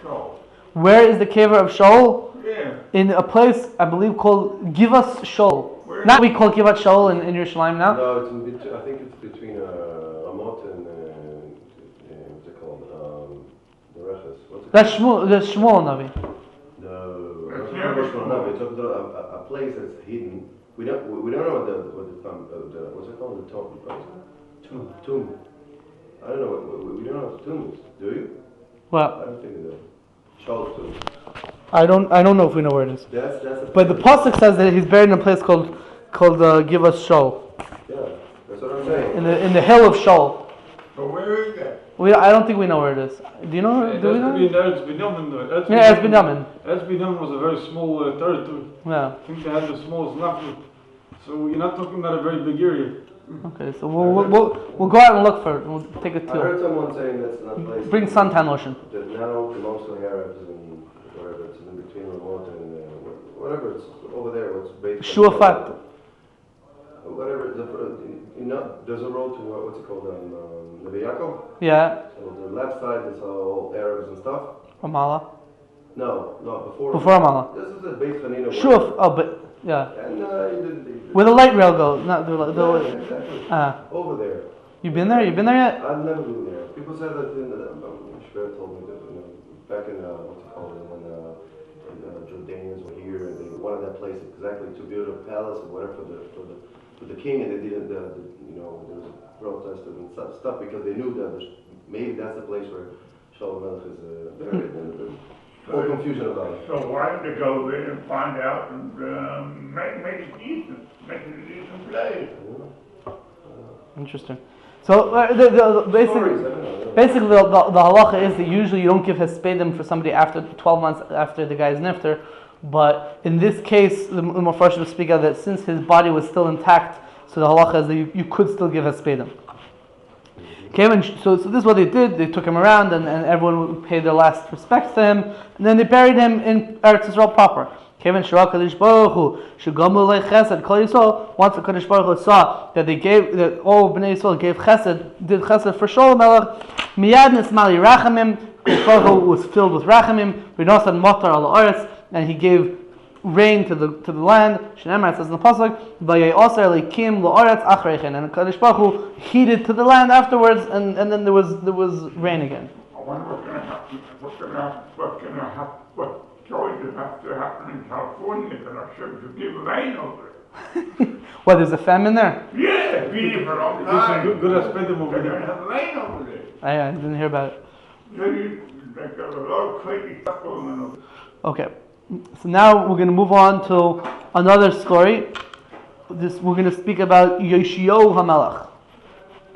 Shaul? Where is the kever of Shaul? Yeah. In a place, I believe, called Givas Shaul. Not we call Givat Shaul in Yerushalayim now. No, I think it's between Amot and what's it called? The Reches. That's Shmuel Navi. No, it's not Shmuel Navi. It's a place that's hidden. We don't know what the what's it called? The tomb. I don't know. We don't know what the tomb is. Do you? Well, I don't think we do. Shaul's tomb. I don't know if we know where it is. That's but the pasuk says that he's buried in a place called Givas Shaul. Yeah, that's what I'm saying. In the hill of Shaul. So where is that? I don't think we know where it is. Do you know? Do we know? Eretz Binyamin. Yeah, Eretz Binyamin. Eretz Binyamin was a very small territory. Yeah. I think they had the smallest nachla. So you're not talking about a very big area. Okay, so we'll go out and look for it. We'll take a I heard tour. someone saying that's not a place. Bring suntan lotion. That now belongs to the Arabs and whatever it's in between Ramot and whatever it's over there. What's based? Shuafat. Whatever. There's a road to what's it called? Neve Yaakov? Yeah. So the left side is all Arabs and stuff. Ramallah. No, before. Before Ramallah. This is the Beit Hanina. Shuf. Oh, but yeah. And where the light rail goes, not the exactly. Over there. You been there? You been there yet? I've never been there. People said that Shver told me that back in what's it called when the Jordanians were here and they wanted that place exactly to build a palace or whatever for the king, and they didn't. There was a protest and stuff because they knew that maybe that's the place where Shaul Melech is buried. And more confusion about it. So why don't they go there and find out and make it decent, make it a decent place? Interesting. So basically the halacha is that usually you don't give hespedim for somebody after 12 months after the guy's nifter, but in this case the Mefarshim speak out that since his body was still intact, so the halacha is that you could still give hespedim. So this is what they did. They took him around, and everyone would pay their last respects to him, and then they buried him in Eretz Yisrael proper. Once the Kadosh Baruch Hu saw that all Bnei Yisrael did chesed for Shaul Melech, miyad nismali rachamim. Kadosh Baruch Hu was filled with rachamim. V'nosan matar al haaretz, and he gave rain to the land. Shneimar says in the pasuk, "Vayosar leikim la'aretz achreichen," and Kadosh Baruch Hu heated to the land afterwards, and then there was rain again. I wonder what's going to happen. What choice has to happen in California that I should give rain over it? What? There's a famine there? Yeah, it's been for a long time. Good hespedim over They're going to there. have rain over there. I didn't hear about it. They got a lot of crazy stuff going on over there. Okay. So now we're going to move on to another story. We're going to speak about Yoshiyahu HaMelech.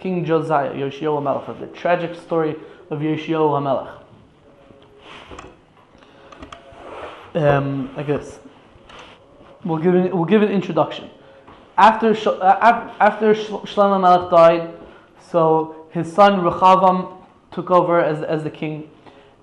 King Josiah, Yoshiyahu HaMelech, the tragic story of Yoshiyahu HaMelech. I guess we'll give an introduction. After Shlomo HaMelech died, so his son Rechavam took over as the king,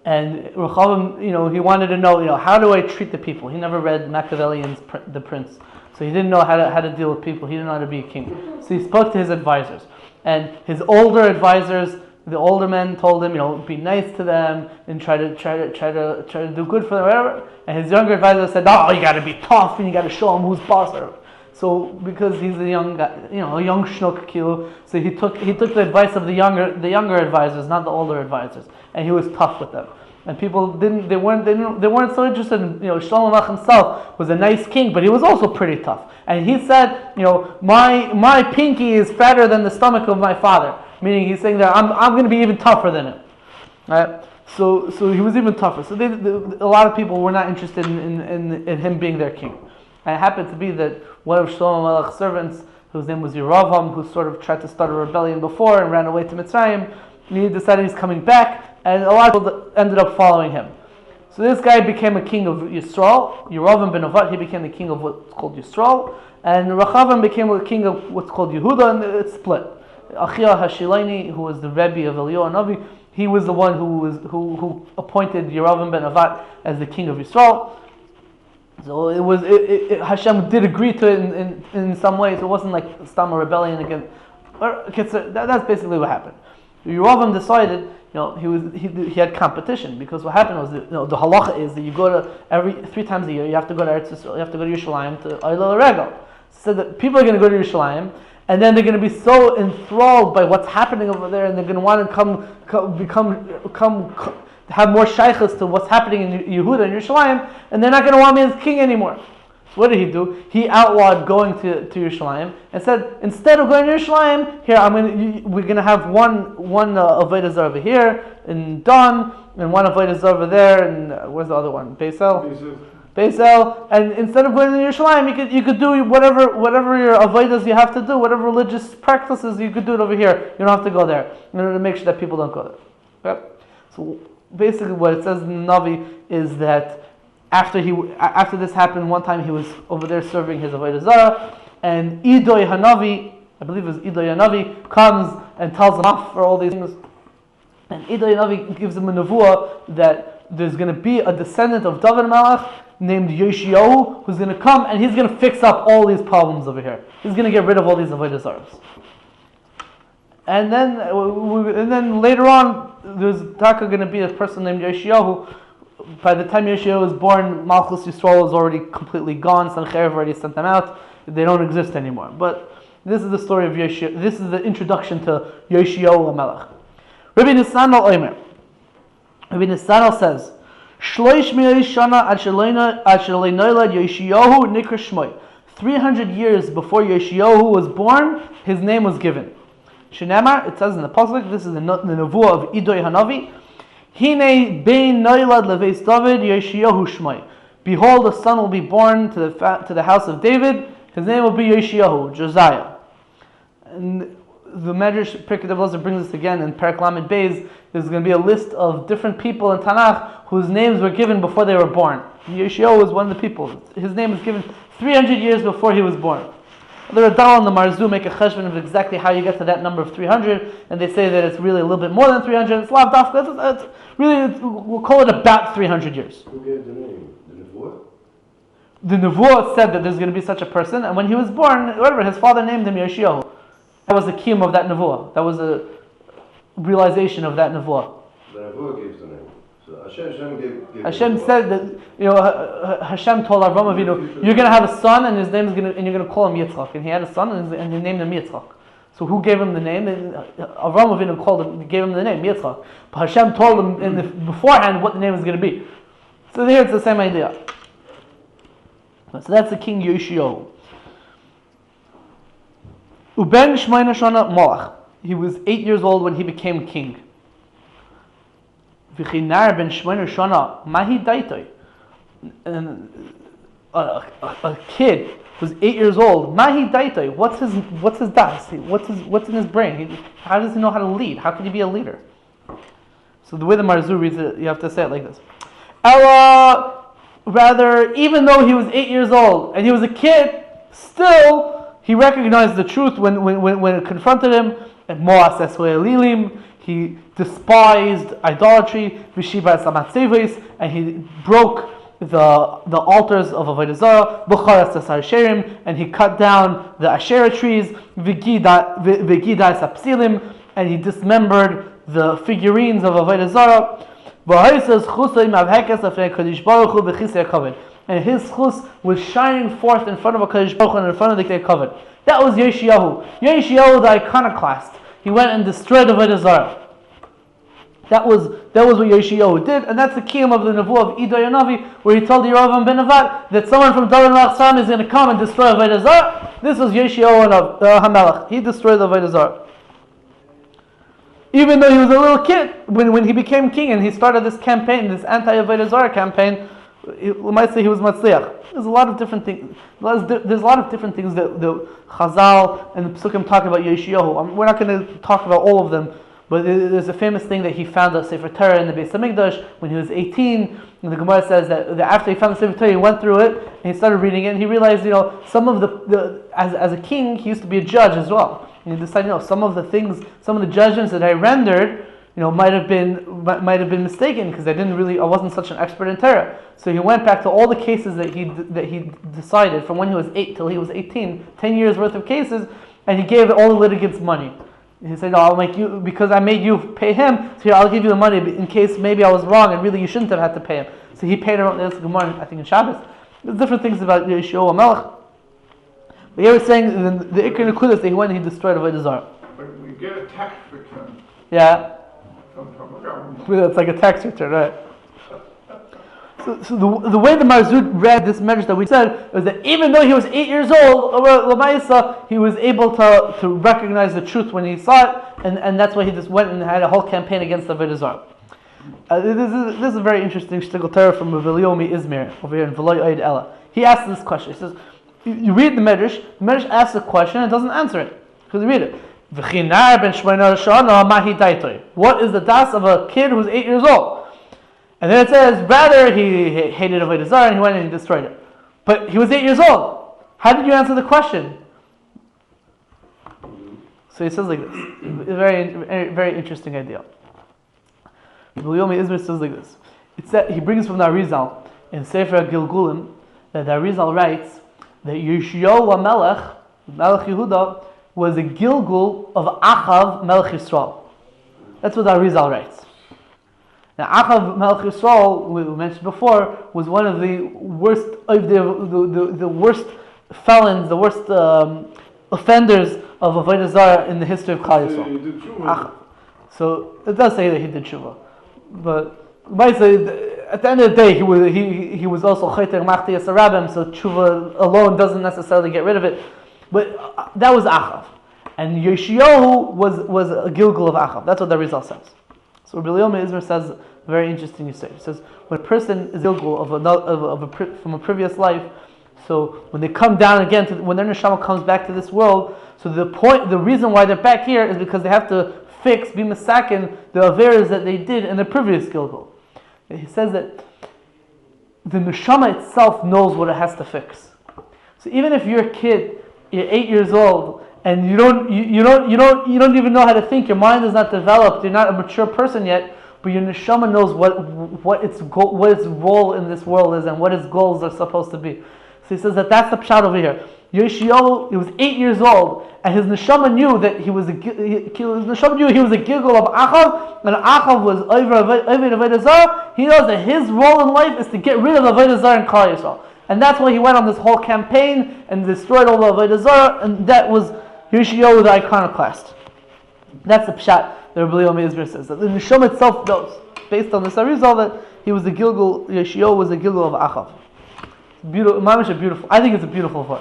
and Rechavam, he wanted to know, how do I treat the people? He never read Machiavellian's The Prince, so he didn't know how to deal with people. He didn't know how to be a king. So he spoke to his advisors, and his older advisors, the older men, told him, be nice to them and try to do good for them, whatever. And his younger advisor said, "Oh, you got to be tough and you got to show him who's boss." So because he's a young guy, a young schnook kilo, so he took the advice of the younger advisors, not the older advisors, and he was tough with them. And people they weren't so interested in, Shlomo HaMelech himself was a nice king, but he was also pretty tough. And he said, my pinky is fatter than the stomach of my father, meaning he's saying that I'm going to be even tougher than him, right? So he was even tougher. So a lot of people were not interested in him being their king. And it happened to be that one of Shlomo HaMelech's servants, whose name was Yeravam, who sort of tried to start a rebellion before and ran away to Mitzrayim, he decided he's coming back, and a lot of people ended up following him. So this guy became a king of Yisrael. Yeravam ben Nevat, he became the king of what's called Yisrael, and Rechavam became the king of what's called Yehuda, and it split. Achia Hashilaini, who was the Rebbe of Eliyahu Navi, he was the one who appointed Yeravam ben Nevat as the king of Yisrael. So Hashem did agree to it in some ways. It wasn't like Stam rebellion against. That's basically what happened. Yeravam decided, he had competition, because what happened was the halacha is that you go to every 3 times a year. You have to go to Eretz Yisrael, you have to go to Yerushalayim to Idolatry. So that people are going to go to Yerushalayim, and then they're going to be so enthralled by what's happening over there, and they're going to want to have more shaykhs to what's happening in Yehuda and Yerushalayim, and they're not going to want me as king anymore. So what did he do? He outlawed going to Yerushalayim and said, instead of going to Yerushalayim, here we're going to have one avodah zarah over here in Dan, and one avodah zarah over there, and where's the other one? Beisel. And instead of going to Yerushalayim, you could do whatever your avodas you have to do, whatever religious practices you could do it over here. You don't have to go there in order to make sure that people don't go there. Okay? So basically, what it says in the Navi is that after this happened, one time he was over there serving his avodah zarah, and Iddo Hanavi, I believe it was Iddo Hanavi, comes and tells him off for all these things. And Iddo Hanavi gives him a nevuah that there's going to be a descendant of David Melech named Yoshiyahu who's going to come and he's going to fix up all these problems over here. He's going to get rid of all these avodah zarahs. And then later on, there's going to be a person named Yoshiyahu. By the time Yoshiyahu was born, Malchus Yisrael was already completely gone. Sancheiriv already sent them out. They don't exist anymore. But this is the story of Yoshiyahu. This is the introduction to Yoshiyahu HaMelech. Rabbi Nisanel Omer. Rabbi Nisanel says, Shloish mi'ay shana ad shalei noilad Yoshiyahu nikra shmoi. 300 years before Yoshiyahu was born, his name was given. Shenamar, it says in the pasuk, this is the nevuah of Iddo Hanavi. Hine bein noilad leveis David Yoshiyahu shmoi. Behold, a son will be born to the house of David. His name will be Yoshiyahu, Josiah. And the Medrash Pirkei Avos brings this again in Perek Lamed Beis. There's going to be a list of different people in Tanakh whose names were given before they were born. Yoshiyahu was one of the people. His name was given 300 years before he was born. The Radal and the Marzu make a cheshbon of exactly how you get to that number of 300, and they say that it's really a little bit more than 300. It's lav dafka. We'll call it about 300 years. Who gave the name? The Nevuah? The Nevuah said that there's going to be such a person, and when he was born, whatever, his father named him Yoshiyahu. That was the kiyum of that Nevuah. That was a realization of that Nevuah. The Nevuah gives the name. So Hashem gave Hashem said that, Hashem told Avraham Avinu, you're going to have a son, and his name is and you're going to call him Yitzchak. And he had a son, and he named him Yitzchak. So who gave him the name? Avraham Avinu gave him the name Yitzchak. But Hashem told him beforehand what the name was going to be. So here it's the same idea. So that's the king Yoshiyahu. Uben Shmeina Shana Malach. He was 8 years old when he became king. V'chinar ben Shmeina Shana Mahi Daitoi. A kid was 8 years old. Mahi daitai. What's his das? What's in his brain? How does he know how to lead? How can he be a leader? So the way the Marzur reads it, you have to say it like this. Ella, rather, even though he was 8 years old and he was a kid, still he recognized the truth when it confronted him. And Moas Esraelilim, he despised idolatry, V'shibas Amatzeves, and he broke the altars of Avodah Zarah, B'charas Asherim, and he cut down the Asherah trees, V'gidai Sapsilim, and he dismembered the figurines of Avodah Zarah. And his chus was shining forth in front of HaKadosh Baruch Hu and in front of the K'nei Kavod. That was Yeshayahu. Yeshayahu the iconoclast. He went and destroyed Avodah Zarah. That was what Yeshayahu did, and that's the kiyum of the nevuah of Iddo Yanavi, where he told Yerovam ben Nevat that someone from David Malachsam is going to come and destroy Avodah Zarah. This was Yeshayahu HaMelech. He destroyed Avodah Zarah. Even though he was a little kid, when he became king and he started this campaign, this anti-Avodah Zarah campaign, he might say he was matzliach. There's a lot of different things. There's a lot of different things that the Chazal and the Psukim talk about Yeshayahu. We're not going to talk about all of them, but there's a famous thing that he found a Sefer Torah in the Beis Hamikdash when he was 18. And the Gemara says that after he found the Sefer Torah, he went through it and he started reading it, and he realized, some of the as a king, he used to be a judge as well. And he decided, some of the judgments that I rendered, might have been mistaken because I wasn't such an expert in Torah. So he went back to all the cases that he decided from when he was 8 till he was 18, 10 years worth of cases, and he gave all the litigants money. He said, I'll make you, because I made you pay him, so here, I'll give you the money in case maybe I was wrong and really you shouldn't have had to pay him. So he paid him, this Gemara, I think in Shabbos. There's different things about Yeshua Melech. But here we're saying the Ikr Nekudas that he went and he destroyed Avodah Zarah. But we get a tax return Yeah. from the government. It's like a tax return, right? So the way the Marzud read this message that we said was that even though he was 8 years old, Lamaisa, he was able to recognize the truth when he saw it, and that's why he just went and had a whole campaign against the Avodah Zarah. This is a very interesting shtickle Torah from Rav Eliomi Izmir over here in V'lo Yoed Ella. He asks this question. He says, you read the Medrash asks a question and doesn't answer it. Because you read it. What is the das of a kid who's 8 years old? And then it says, rather he hated Avodah Zarah and he went and he destroyed it. But he was 8 years old. How did you answer the question? So he says like this. A very, very, very interesting idea. Yomi Izmir says like this. It's that he brings from the Arizal in Sefer Gilgulim that the Arizal writes that Yeshayahu Melech Yehuda, was a Gilgul of Achav Melech Yisrael. That's what the Arizal writes. Now, Achav Melech Yisrael, we mentioned before, was one of the worst, the worst felons, the worst offenders of Avodah Zarah in the history of Klal Yisrael. So it does say that he did tshuva, but at the end of the day, he was also Chayter Machti Yasarabim, so tshuva alone doesn't necessarily get rid of it. But that was Achav, and Yeshayahu was a Gilgul of Achav. That's what the Rizal says. So Rabbi Eliezer Izmir says very interesting. He says when a person is Gilgul from a previous life, so when they come down again, when their neshama comes back to this world, so the reason why they're back here is because they have to be masakin the averas that they did in the previous Gilgul. He says that the neshama itself knows what it has to fix. So even if you're a kid, you're 8 years old, and you don't even know how to think. Your mind is not developed. You're not a mature person yet. But your neshama knows what its role in this world is and what its goals are supposed to be. So he says that's the pshat over here. Yeshayahu, he was 8 years old, and his neshama knew that he was a gilgul of Achav, and Achav was over Avodah Zarah. He knows that his role in life is to get rid of Avodah Zarah and Klal Yisrael. And that's why he went on this whole campaign and destroyed all the Avodah Zarah, and that was Yeshayahu the iconoclast. That's the pshat that Rabbi Eliezer Izmir says. That the neshama itself knows, based on this Arizal, that he was a Gilgul, Yeshayahu was a Gilgul of Achav. Beautiful. I think it's a beautiful word.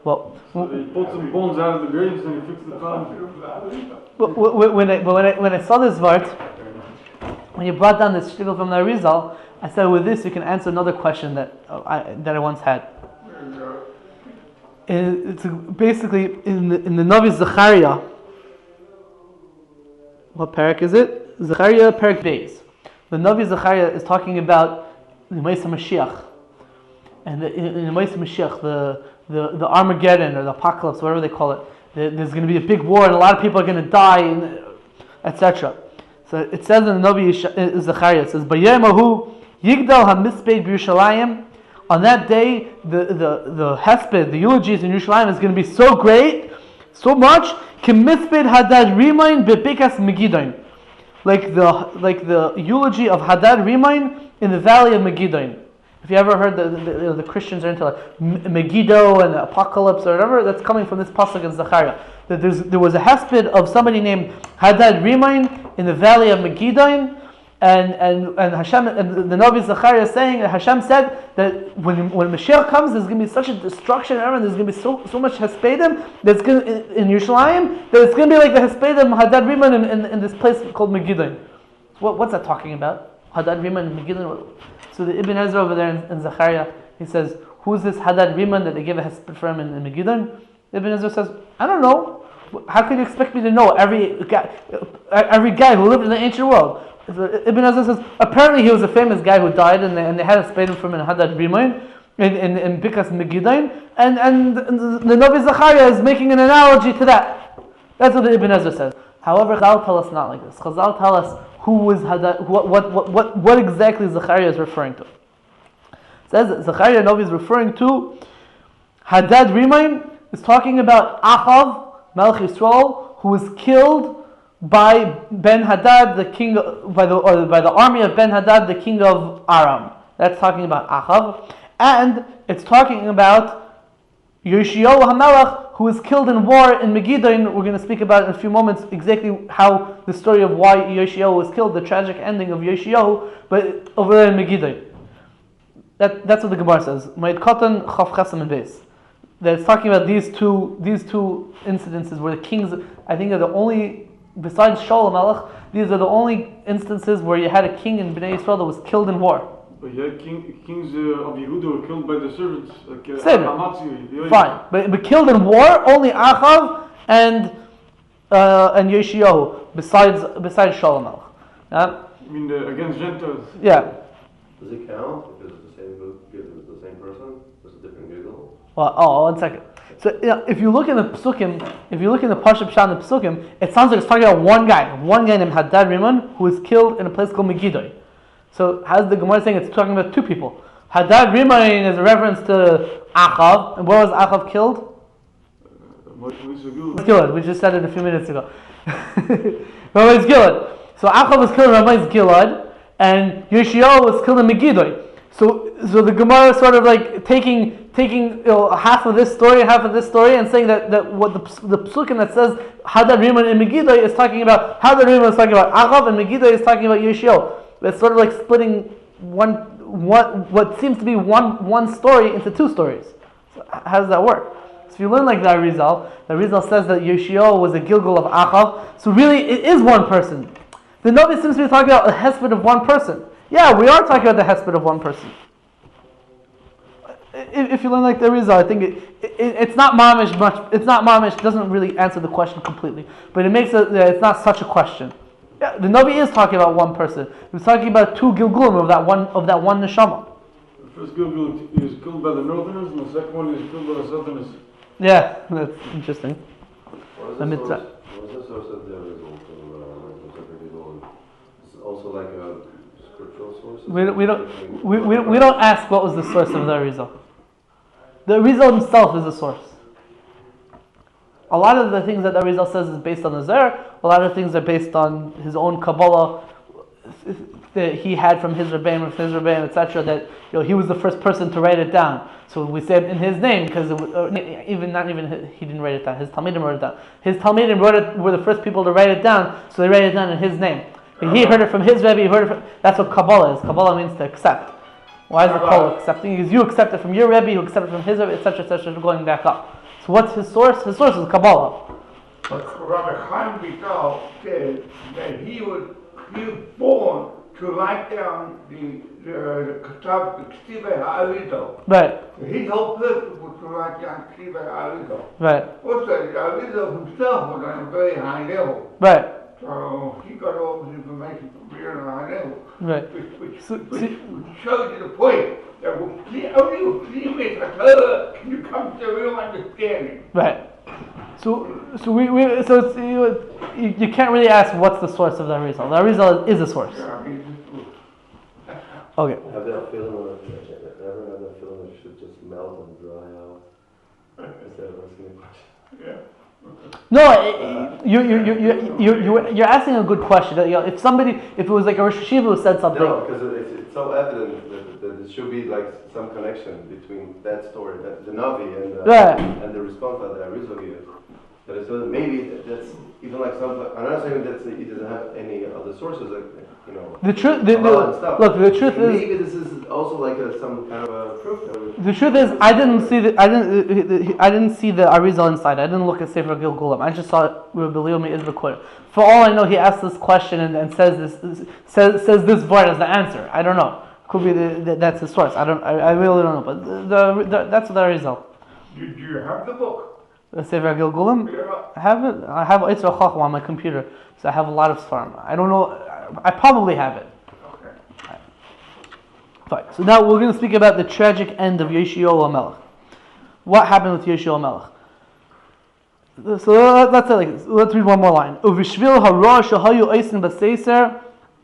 Well, so he pulled some bones out of the graves and he fixed the problem. When I saw this word, when you brought down this shtickle from the Arizal, I said, with this you can answer another question that I once had. it's basically in the Navi Zechariah. What parak is it? Zechariah parak Beis. The Navi Zechariah is talking about the Ma'aseh Mashiach, and in the Ma'aseh Mashiach, the Armageddon or the apocalypse, whatever they call it. There's going to be a big war, and a lot of people are going to die, etc. So it says in the Navi Zechariah, it says, "Bayemahu Yigdal HaMisped B'Yerushalayim." On that day, the hesped, the eulogies in Yerushalayim is going to be so great, so much, K'misped Hadad Rimain Bebikas Megidon, like the eulogy of Hadad Rimain in the valley of Megidon. If you ever heard the Christians are into like Megiddo and the apocalypse or whatever, that's coming from this pasuk in Zechariah. That there was a hesped of somebody named Hadad Rimain in the valley of Megidon. And Hashem, and the Navi Zechariah is saying that Hashem said that when Mashiach comes, there's going to be such a destruction, and there's going to be so much Hespedim that's going in Yerushalayim that it's going to be like the Hespedim Hadad Riman in this place called Megiddo. What's that talking about? Hadad Riman and Megiddo. So the Ibn Ezra over there in Zechariah, he says, who's this Hadad Riman that they give a Hesped for him in Megiddo? Ibn Ezra says, I don't know. How could you expect me to know every guy who lived in the ancient world? Ibn Ezra says, apparently he was a famous guy who died, and they had a spade from him in Hadad Rimain, in Bikas Megiddo, and the Navi Zechariah is making an analogy to that. That's what the Ibn Ezra says. However, Chazal tell us not like this. Chazal tell us who was Hadad, what exactly Zechariah is referring to. It says that Zechariah Navi is referring to Hadad Rimain is talking about Achav, Melech Yisrael, who was killed by Ben Hadad, the king, by the army of Ben Hadad, the king of Aram. That's talking about Achav, and it's talking about Yoshiyahu HaMelech, who was killed in war in Megiddo. We're going to speak about in a few moments exactly how the story of why Yoshiyahu was killed, the tragic ending of Yoshiyahu, but over there in Megiddo. That's what the Gemara says. Ma'id Katan Chav Chesam and Beis. That it's talking about these two incidences where the kings, I think, are the only. Besides Shaul HaMelech, these are the only instances where you had a king in Bnei Yisrael that was killed in war. But yeah, kings of Yehuda were killed by the servants. Like, fine, but killed in war only Achav and Yoshiyahu. Besides Shaul HaMelech. I mean against Gentiles. Yeah. Does it count if it's the same person? It's a different giggle. Well, one second. So if you look in the Psukim, if you look in the Parsha Pshat in the Psukim, it sounds like it's talking about one guy named Hadad Riman, who was killed in a place called Megiddo. So how's the Gemara saying it's talking about two people? Hadad Riman is a reference to Achav, and where was Achav killed? Gilad. We just said it a few minutes ago. Ramay's Gilad. So Achav was killed in Ramay's Gilad, and Yoshiyahu was killed in Megiddo. So the Gemara is sort of like taking half of this story, and saying that what the psukim that says Hadad Riman in Megiddo is talking about, Hadad Riman is talking about Achav, and Megiddo is talking about Yoshiyahu. It's sort of like splitting what seems to be one story into two stories. So how does that work? So if you learn like the Arizal says that Yoshiyahu was a Gilgal of Achav, so really it is one person. The Navi seems to be talking about a hesped of one person. Yeah, we are talking about the hesped of one person. If you learn like the Rizal, I think it's not mamish much. It's not mamish. It doesn't really answer the question completely, but it makes it's not such a question. Yeah, the Navi is talking about one person. He's talking about two Gilgulim of that one neshama. The first Gilgul is killed by the northerners, and the second one is killed by the southerners. Yeah, that's interesting. What is the source of the result It's also like a scriptural source. We don't ask what was the source of the Arizal. The Arizal himself is the source. A lot of the things that the Arizal says is based on the Zer. A lot of things are based on his own Kabbalah that he had from his Rebbeim, etc. That he was the first person to write it down. So we say it in his name because he didn't write it down. His Talmidim wrote it down. His Talmidim were the first people to write it down, so they write it down in his name. He heard it from his Rebbe. That's what Kabbalah is. Kabbalah means to accept. Why is it called accepting? Because you accept it from your Rebbe, you accept it from his Rebbe, etc., going back up. So what's his source? His source is Kabbalah. But Rabbi Chaim Vital said that he was born to write down the Ketav Ha'arizal. Right. He helped us with like Iddo. Right. Also, Iddo himself was on a very high level. Right. So he got all this information from very high level. Right. Which See- shows you the point that only with 3 minutes can you come to a real understanding. Right. So it's, you can't really ask what's the source of that result. That result is a source. Yeah, I mean, Okay. Have that feeling of, ever have that feeling it should just melt and dry out? Instead of asking a question. yeah. No, you're asking a good question. You know, if it was like a Rosh Hashiva who said something. No, because it's so evident that there should be like some connection between that story, the Navi, and the response that the Arizal gives. That it's maybe that's even like some. I'm not saying that it doesn't have any other sources, like, you know. The truth, look, the truth is. Maybe this is also like some kind of a proof. The truth is, I didn't see the Arizal inside. I didn't look at Sefer Gilgulim. I just saw Reburial is recorded. For all I know, he asked this question and says this word as the answer. I don't know. Could be that's the source. I really don't know. But that's the Arizal. Do you have the book? The Sefer Gilgulim. Yeah. I have it. I have Yitzhak Chacham on my computer, so I have a lot of Sfarim. I don't know. I probably have it. Okay. Fine. So now we're going to speak about the tragic end of Yeshiyahu HaMelech. What happened with Yeshiyahu HaMelech? So let's say like this. Let's read one more line. Uvishvil hara shahayu oisin b'seiser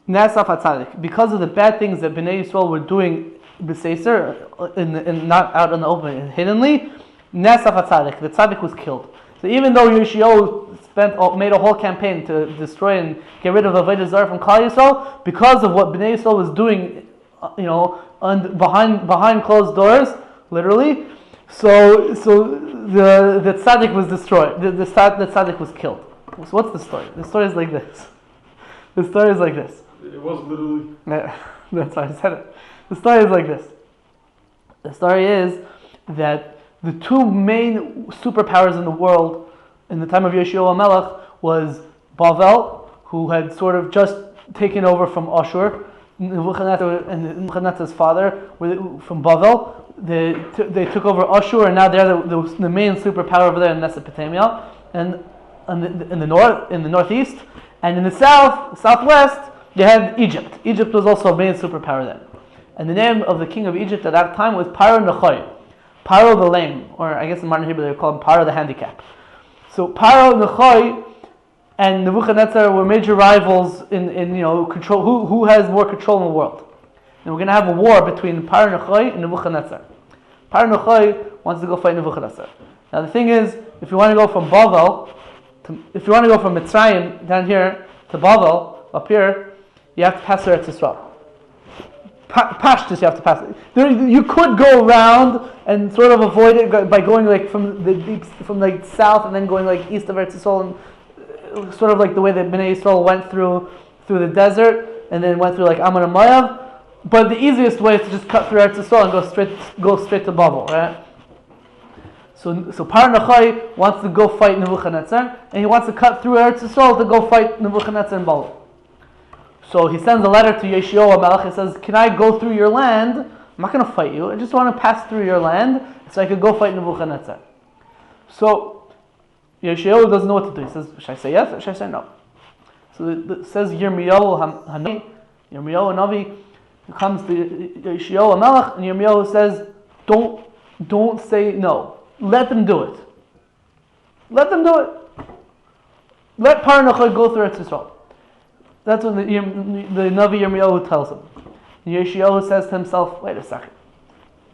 nasaf hatzadik. Because of the bad things that Bnei Yisrael were doing b'seiser, in not out in the open, hiddenly, nasaf hatzadik. The tzaddik was killed. So even though Yeshiyahu made a whole campaign to destroy and get rid of Avodah Zarah from Klal Yisrael, because of what Bnei Yisrael was doing, behind closed doors, literally. So the tzaddik was destroyed. The tzaddik was killed. So what's the story? The story is like this. The story is like this. It was literally. That's why I said it. The story is like this. The story is that the two main superpowers in the world in the time of Yeshiyahu HaMelech was Bavel, who had sort of just taken over from Ashur, and Nebuchadnezzar's father from Bavel. They took over Ashur, and now they're the main superpower over there in Mesopotamia, and in the northeast, and in the southwest, they had Egypt. Egypt was also a main superpower then. And the name of the king of Egypt at that time was Paro Nechoy, Paro the lame, or I guess in modern Hebrew they call him Paro the handicap. So Paro Nechoy and Nebuchadnezzar were major rivals in control. Who has more control in the world? And we're going to have a war between Paro Nechoy and Nebuchadnezzar. Paro Nechoy wants to go fight Nebuchadnezzar. Now the thing is, if you want to go from Bavel, if you want to go from Mitzrayim down here to Bavel up here, you have to pass through Eretz Yisrael. Pashtus, you have to pass it. You could go around and sort of avoid it by going like from like south and then going like east of Eretz Yisrael, and sort of like the way that Bnei Yisrael went through the desert and then went through like Ammon and Moab. But the easiest way is to just cut through Eretz Yisrael and go straight to Babel, right? So Paro Nechoy wants to go fight Nebuchadnezzar, and he wants to cut through Eretz Yisrael to go fight Nebuchadnezzar and Babel. So he sends a letter to Yeshiyahu HaMelech. He says, "Can I go through your land? I'm not going to fight you. I just want to pass through your land so I can go fight Nebuchadnezzar." So Yeshiyahu doesn't know what to do. He says, "Should I say yes or should I say no?" So it says Yirmiyahu Navi comes to Yeshiyahu HaMelech, and Yirmiyahu says, "Don't say no. Let them do it. Let them do it. Let Paro Nechoy go through Eretz Yisrael." That's what the Navi Yirmiyahu tells him. And Yeshiyahu says to himself, "Wait a second.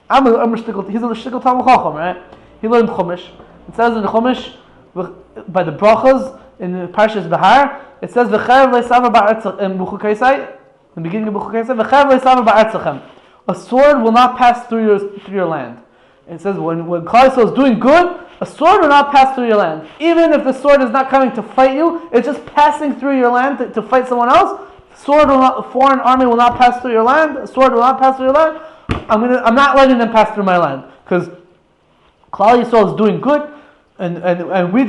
He's a shtickle Talmud Chacham, right? He learned Chumash. It says in the Chumash, by the brachas in the Parshas Behar, it says v'chayav le'savar ba'artzach in the beginning of Buchu Kaisai, v'chayav le'savar ba'artzachem. A sword will not pass through your land. It says when Klal Yisrael is doing good, a sword will not pass through your land. Even if the sword is not coming to fight you, it's just passing through your land to fight someone else. A foreign army will not pass through your land. A sword will not pass through your land. I'm not letting them pass through my land because Klal Yisrael is doing good, and we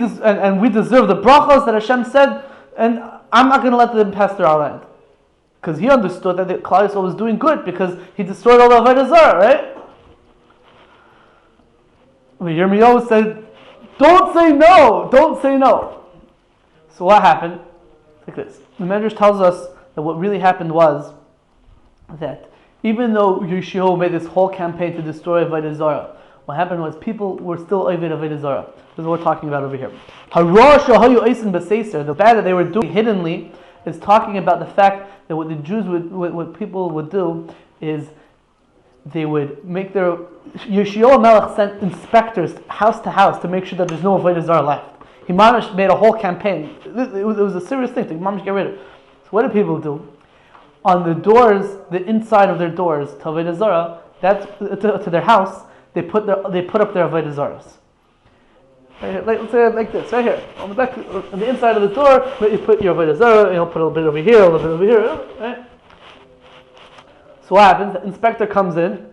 deserve the brachos that Hashem said, and I'm not going to let them pass through our land." Because he understood that Klal Yisrael was doing good because he destroyed all the Avodah Zarah, right? Yirmiyahu said, don't say no, don't say no. So what happened? Like this. The Medrash tells us that what really happened was that even though Yoshiyahu made this whole campaign to destroy Avodah Zarah, what happened was people were still Ovid Avodah Zarah. This is what we're talking about over here. The bad that they were doing hiddenly is talking about the fact that what the Jews what people would do is they would make their Yoshiyahu Melech sent inspectors house to house to make sure that there's no Avodah Zarah left. He made a whole campaign. It was a serious thing to get rid of. So what did people do? On the doors, the inside of their doors to Avodah Zarah, that's to their house, they put up their Avodah Zarahs. Let's say it like this, right here. On the back, on the inside of the door, you put your Avodah Zarah, you'll put a little bit over here, a little bit over here, right? So what happens? The inspector comes in,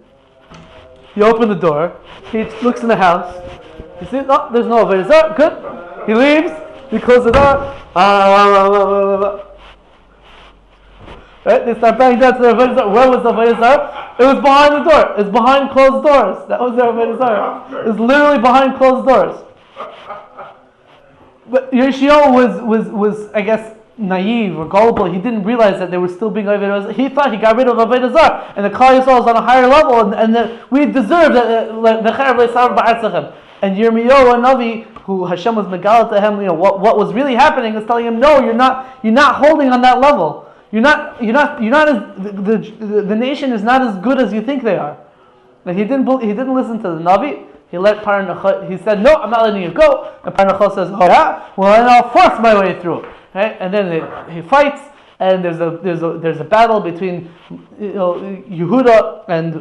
you open the door, he looks in the house, he sees, oh, there's no Avodah Zarah, good. He leaves, he closes the door, right? They start banging down to their Avodah Zarah. Where was the Avodah Zarah? It was behind the door. It's behind closed doors. That was their Avodah Zarah. It was literally behind closed doors. But Yoshiyahu was I guess naive or gullible. He didn't realize that they were still being Avodah Zarah. He thought he got rid of Avodah Zarah, and the Klal Yisrael was on a higher level, and that we deserve the Charav Le'Sar Ba'atzechem. And Yirmiyahu a Navi, who Hashem was megal to him, what was really happening is telling him, no, you're not holding on that level. You're not as the nation is not as good as you think they are. Like he didn't listen to the Navi. He let Paranachah. He said, no, I'm not letting you go. And Paranachah says, oh yeah, well then I'll force my way through. Right? And then he fights, and there's a battle between Yehuda and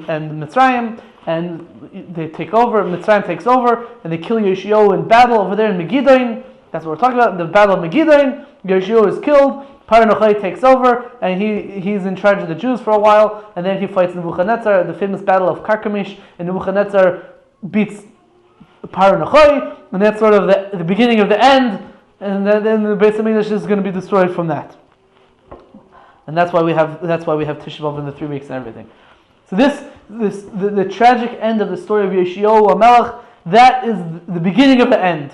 Mitzrayim, and they take over. Mitzrayim takes over, and they kill Yoshiyahu in battle over there in Megiddo. That's what we're talking about. The battle of Megiddo. Yoshiyahu is killed. Paranachah takes over, and he's in charge of the Jews for a while, and then he fights Nebuchadnezzar, the famous battle of Carchemish, and Nebuchadnezzar beats Paranachah, and that's sort of the beginning of the end, and then the Beis Hamikdash is going to be destroyed from that. And that's why we have Tisha B'Av in the 3 weeks and everything. So the tragic end of the story of Yoshiyahu HaMelech, that is the beginning of the end.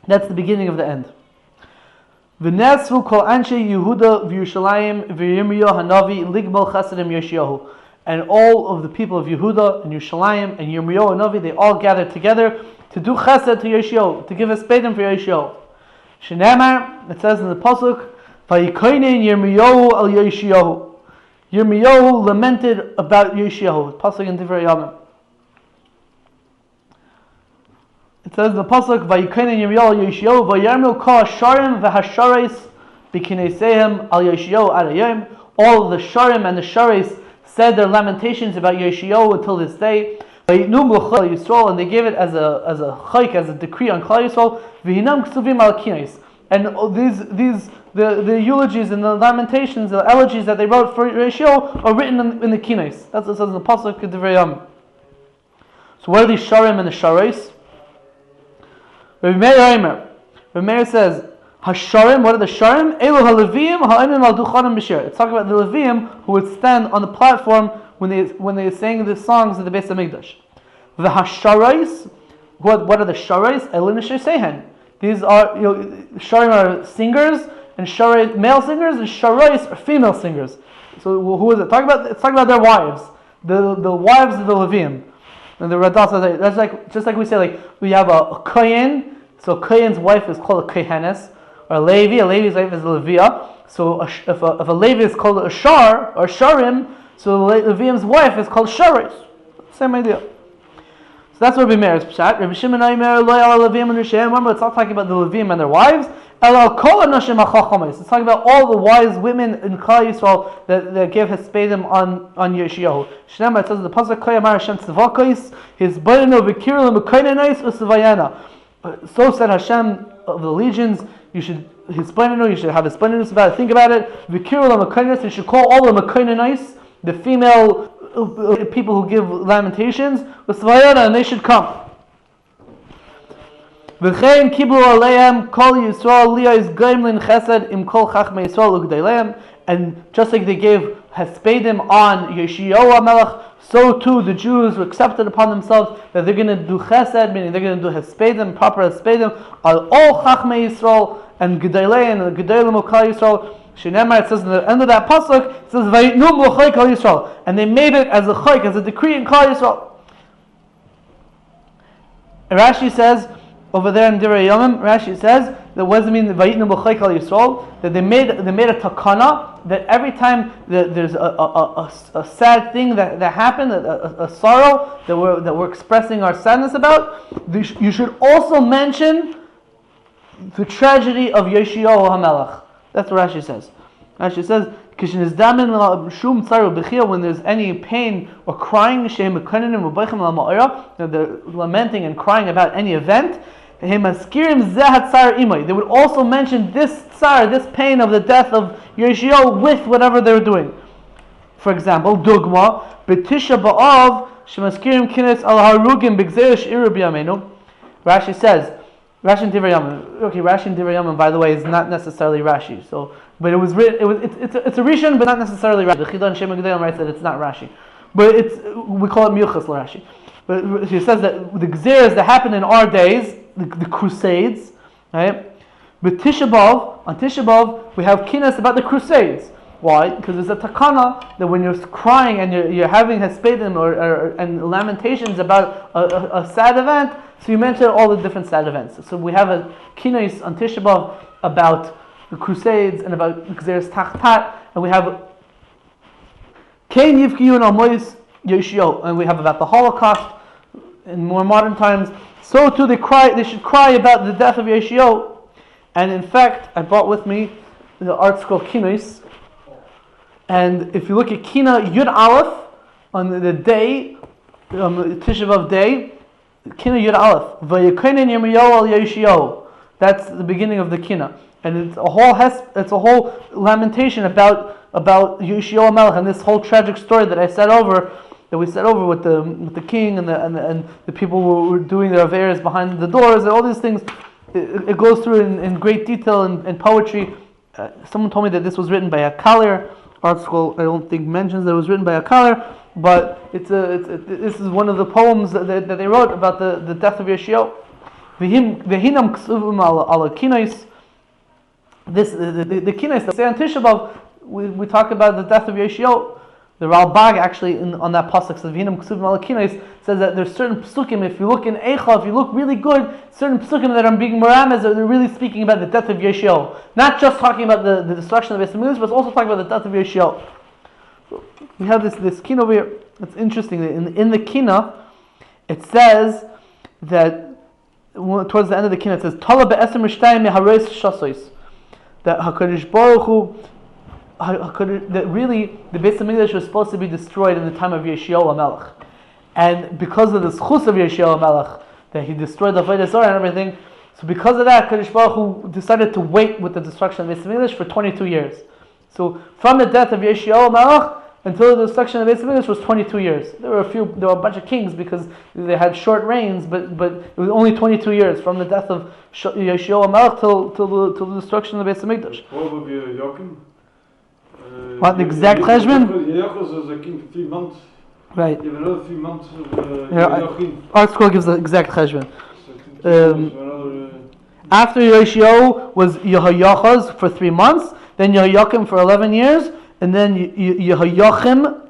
That's the beginning of the end. V'nesru kol anshe Yehuda v'Yerushalayim v'Yirmiyahu Hanavi ligbal chasadim Yoshiyahu. And all of the people of Yehuda and Yerushalayim and Yirmiyahu Hanavi, they all gathered together to do chesed to Yoshiyahu, to give a spadim for Yoshiyahu. Shenamar, it says in the pasuk, vayikoinen Yirmiyahu al Yoshiyahu. Yirmiyahu lamented about Yoshiyahu. Pasuk in Divrei Yamim. It says in the pasuk, "Vayikoinen Yirmiyahu Yoshiyahu vayarmil kol hasharim v'hasharis b'kineseim al Yoshiyahu ad hayom." All of the sharim and the sharis said their lamentations about Yoshiyahu until this day. Vayitnu b'chol Yisrael, and they gave it as a chayk, as a decree on Klal Yisrael. V'hinam ksuvim al kines, and the eulogies and the lamentations, the elegies that they wrote for Yoshiyahu are written in the kines. That's what it says in the pasuk in Divrei Yamim. So what are these sharim and the sharis? Rabbi Meir says, Hasharim, what are the Sharim? Elu ha-Levim ha'onim al duchanim b'shir. It's talking about the Levim who would stand on the platform when they sang the songs of the Beis Hamikdash. The Hasharais, what are the Sharais? Elu neshei sehen. These are, Sharim are singers, and Sharais, male singers, and Sharais are female singers. So who is it talking about? It's talking about their wives, the wives of the Levim. And the Radah says that's just like we say, like we have a Kohen, so Kohen's wife is called a Kohenes, or a Levi's wife is a Levia. So if a Levi is called a Shar or Sharim, so the Levium's wife is called Sharis. Same idea. So that's what Rabbi Meir's pshat. Rabbi Shimon Aimer loy al Levim and Rishem. Remember, it's not talking about the Levim and their wives. It's talking about all the wise women in Klal Yisrael that gave Hespedim on Yoshiyahu. Shnema, it says in the pasuk, Koyamar Hashem tzivakos, his boyno v'kirul m'koinenais usvayana. So said Hashem of the legions, you should have Hespedim about it. Think about it. V'kirul m'koinenais, you should call all the m'koinenais, the female people who give lamentations, usvayana, and they should come. V'chein kiblu aleihem kol Yisrael liyos goimlin chesed im kol chachmei Yisrael ugdeilehem, And just like they gave Hespedim on Yeshiyahu HaMelech, so too the Jews accepted upon themselves that they're going to do Chesed, meaning they're going to do Hespedim, proper Hespedim, on all Chachmei Yisrael and Gedolei and Gedolim of Klal Yisrael. Shenemar, it says in the end of that pasuk, it says Vayitnu L'Chai Klal Yisrael, and they made it as a chayk, as a decree in Klal Yisrael. Rashi says over there in Divrei Yomim, Rashi says that what does it mean Vayitnu L'Chai Klal Yisrael? That they made a takana that every time there's a sad thing that happened, a sorrow that we're expressing our sadness about, you should also mention the tragedy of Yeshiyahu HaMelech. That's what Rashi says. Rashi says, when there's any pain or crying, they're lamenting and crying about any event, they would also mention this tsar, this pain of the death of Yeshiyahu with whatever they were doing. For example, Dugma, B'Tisha B'Av, Shemaskirim Kines al Harugim B'Gzeish Iru B'Yameinu. Rashi says, Rashi and Divrei Yomim. Okay, Rashi and Divrei Yomim, by the way, is not necessarily Rashi. So, but it was written. It's a Rishon, but not necessarily Rashi. The Chida and Shema Gedolim writes that it's not Rashi, but we call it Miuchas Rashi. But he says that the Gzeras that happened in our days, the Crusades, right? But Tisha B'Av, on Tisha B'Av, we have kinas about the Crusades. Why? Because there's a takana that when you're crying and you're having hespedim and lamentations about a sad event, so you mention all the different sad events. So we have a kinas on Tisha B'Av about the Crusades and about Gzeres Tachtat, and we have Kein Yivkiyun Amois Yeshio, and we have about the Holocaust in more modern times. So too they should cry about the death of Yeshio. And in fact, I brought with me the art scroll Kinos. And if you look at Kina Yud Aleph, on the day, Tisha B'Av day, Kina Yud Aleph, Vayikoinen Yirmiyahu al Yeshio. That's the beginning of the Kina, and it's a whole lamentation about Yeshiyahu HaMelech and this whole tragic story that we said over with the king and the people who were doing their affairs behind the doors and all these things. It goes through in great detail in poetry. Someone told me that this was written by a Kalir. Art Scroll, I don't think mentions that it was written by a Kalir, but this is one of the poems that they wrote about the death of Yeshiyahu. Vehinam ksuvim ala kinais. The kinais that say on Tisha B'Av, we talk about the death of Yeshiyahu. The Ralbag actually on that pasuk says Vehinam ksuvim ala kinais, says that there's certain psukim. If you look in Eicha, if you look really good, certain psukim that are being merames, they're really speaking about the death of Yeshiyahu. Not just talking about the destruction of the Beis Hamikdash, but also talking about the death of Yeshiyahu. We have this kina over here. It's interesting. In the kina, it says that towards the end of the kina, it says Tala be'esem rishtayim mehareis shasois. That HaKadosh Baruch Hu, that really the Beis Hamikdash was supposed to be destroyed in the time of Yeshiyahu HaMelech, and because of the schus of Yeshiyahu HaMelech, that he destroyed the Avodah Zarah and everything. So because of that, HaKadosh Baruch Hu decided to wait with the destruction of Beis Hamikdash for 22 years. So from the death of Yeshiyahu HaMelech until the destruction of Beis Hamikdash was 22 years. There were a bunch of kings because they had short reigns, but it was only 22 years from the death of Yeshiyahu HaMelech till the destruction of Beis Hamikdash. What, the exact cheshbon? was a king for 3 months. Right. You have another 3 months of Art Scroll gives the exact cheshbon. After Yeshiyahu was Yehoyachaz for 3 months, then Yehoyakim for 11 years, and then Yehoyachim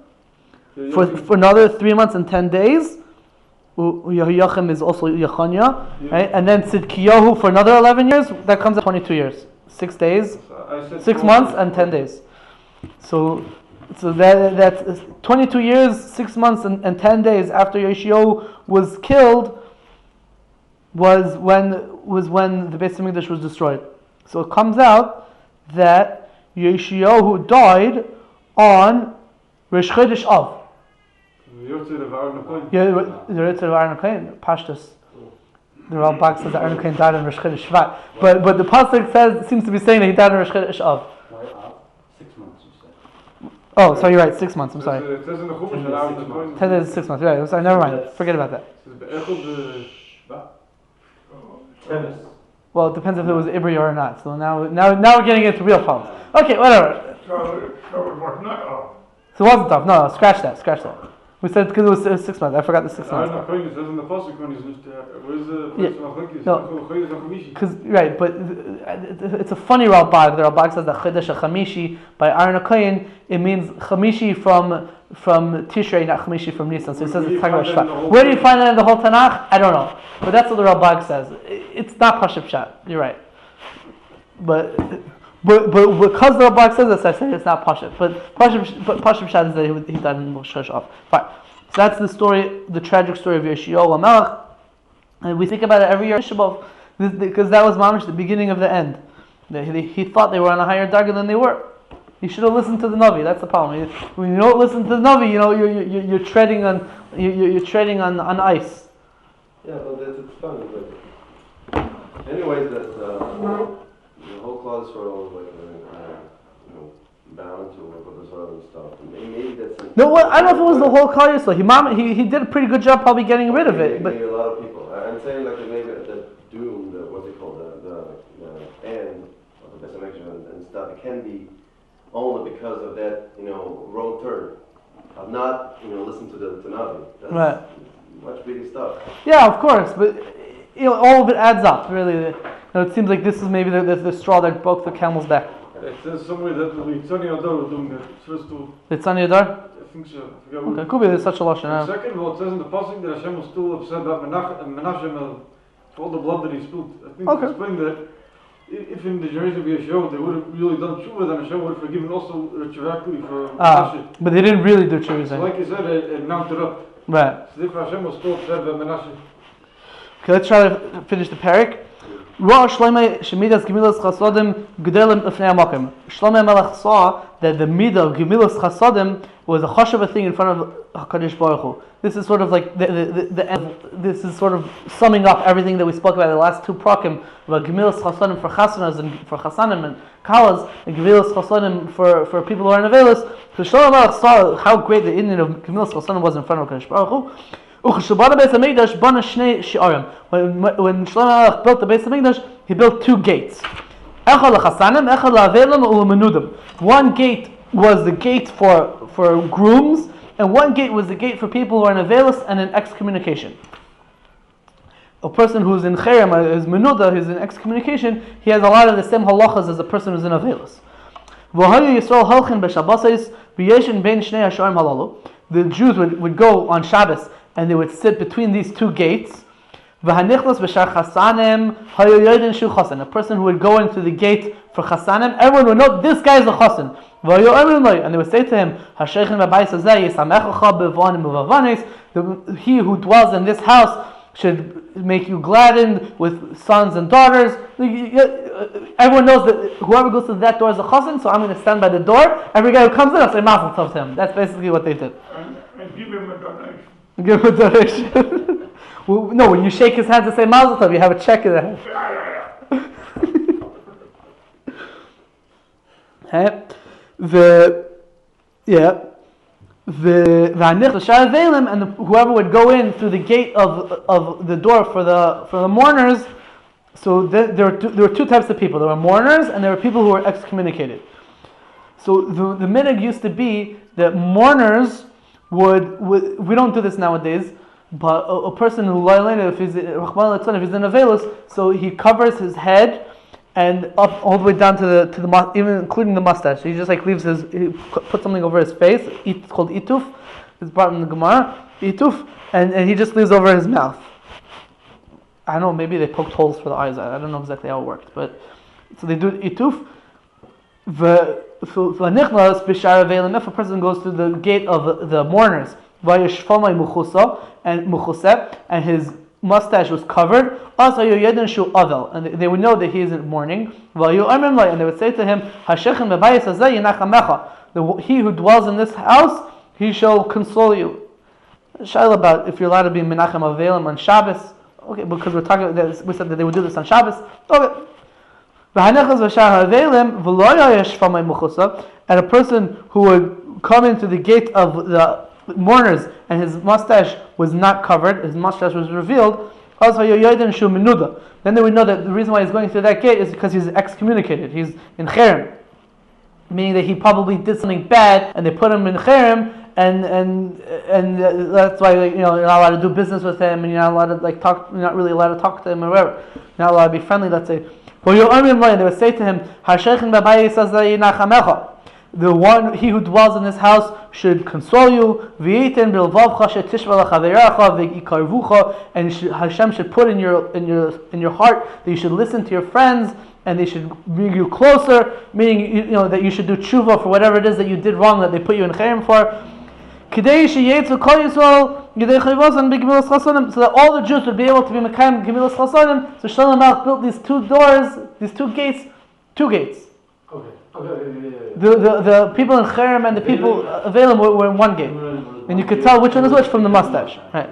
for another 3 months and 10 days. Yehoyachim is also Yechanya, right? And then Tzidkiyahu for another 11 years. That comes at 22 years, 6 days, 6 months and 10 days. So that's 22 years, 6 months and 10 days after Yeshiyahu was killed was when the Beis Hamikdash was destroyed. So it comes out that Yeshiyahu died on Rosh Chodesh Av. The Yotzer of Aaron HaKohen, Pashtus. The Ralbag says that Aaron HaKohen died on Rosh Chodesh Shvat. But the pasuk seems to be saying that he died on Rosh Chodesh Av. 6 months, you said. Oh, sorry, you're right. 6 months. I'm sorry. It says in the Chumash that Aaron HaKohen 10 days, 6 months. Right. I'm sorry. Never mind. Forget about that. Well, it depends if it was reburial or not. So now we're getting into real problems. Okay, whatever. So it was not off. So it wasn't tough. No, scratch that. We said because it was 6 months. I forgot the 6 months. Because right, but it's a funny Ralbag. The Ralbag says that Chodesh Chamishi by Aaron HaKohen, it means Chamishi from Tishrei, not Chamishi from Nisan. So he says it's talking about Shvat. Where do you find that in the whole Tanakh? I don't know, but that's what the Ralbag says. It's not Pashut Pshat. You're right, but because the Ralbag says this, I say it's not Pashut. But Pashut Pshat is that he died in Shosh off. Fine. So that's the story, the tragic story of Yeshayahu HaMelech. And we think about it every year, because that was mamish the beginning of the end. He thought they were on a higher darga than they were. You should have listened to the Navi. That's the problem. When you don't listen to the Navi, you're treading on ice. Yeah, but it's funny. But anyways, that the whole clause for all like bound to work with Israel and stuff. And maybe that's no. What I don't know if it was the whole Klal Yisrael. He did a pretty good job probably getting rid of it. But maybe a lot of people. I'm saying like maybe the doom, what's it called, the end of the destination and stuff. It can be only because of that wrong turn. Of not listen to the Navi. That's right. Much bigger stuff. Yeah, of course, but all of it adds up. Really, it seems like this is maybe the straw that broke the camel's back. It says somewhere that the Litzani Adar was doing that. First to Litzani Adar? I think so. Okay, could be there's such a lashon. Second of all, it says in the passage that Hashem was still upset about Menachem for all the blood that he spilled. I think to explain that if in the generation of Yeshua they would have really done tshuva, then Hashem would have forgiven also retroactively for Menachem. But they didn't really do tshuva. So like you said, it mounted up. Right. So if Hashem was still upset about Menachem. Okay, let's try to finish the parak. Shlomo HaMelech saw that the midah of Gemilas Chasadim was a chashuv thing in front of HaKadosh Baruch Hu. This is sort of like the end. This is sort of summing up everything that we spoke about in the last two prakim about Gemilas Chasadim for Chasanas and for Chasanim and Kalas, and Gemilas Chasadim for people who are in Avelis. So Shlomo HaMelech saw how great the Indian of Gemilas Chasadim was in front of HaKadosh Baruch Hu. When Shlomo HaMelech built the Beis HaMikdash, he built two gates. One gate was the gate for grooms, and one gate was the gate for people who are in Avelis and in excommunication. A person who's in Cherem, is Menuda, who's in excommunication, he has a lot of the same halachas as a person who's in Avelis. The Jews would go on Shabbos and they would sit between these two gates. A person who would go into the gate for chasanim, everyone would know this guy is a chasan. And they would say to him, he who dwells in this house should make you gladdened with sons and daughters. Everyone knows that whoever goes to that door is a chasan, so I'm going to stand by the door. Every guy who comes in, I'll say mazel tov to him. That's basically what they did. And give him a donation. Give him a donation. Well, no, when you shake his hand to say mazel tov, you have a check in the hand. And whoever would go in through the gate of the door for the mourners. So there were two types of people. There were mourners and there were people who were excommunicated. So the minhag used to be that mourners would we don't do this nowadays, but a person who if he's in Avelis, so he covers his head and up all the way down to the even including the mustache. He just like leaves he puts something over his face. It's called ituf. It's brought in the Gemara. Ituf, and he just leaves over his mouth. I don't know. Maybe they poked holes for the eyes. I don't know exactly how it worked, but so they do ituf. If a person goes to the gate of the mourners, and his mustache was covered, and they would know that he is in mourning, and they would say to him, he who dwells in this house, he shall console you. Shaila about if you're allowed to be Menachem Avelim on Shabbos. Okay, because we said that they would do this on Shabbos. Okay. And a person who would come into the gate of the mourners and his mustache was not covered, his mustache was revealed, Then they would know that the reason why he's going through that gate is because he's excommunicated. He's in cherem, meaning that he probably did something bad, and they put him in cherem, and that's why you're not allowed to do business with him, and you're not allowed to talk. You're not really allowed to talk to him or whatever. You're not allowed to be friendly. Let's say. But they would say to him, the one, he who dwells in this house should console you, and Hashem should put in your heart that you should listen to your friends, and they should bring you closer, meaning that you should do tshuva for whatever it is that you did wrong, that they put you in cherem for. So that all the Jews would be able to be Mekayim Gemilas Chasodim. So Shlomo Melech built these two gates. Okay. The people in cherem and the people available were in one gate, and you could tell which one is which from the mustache. Right.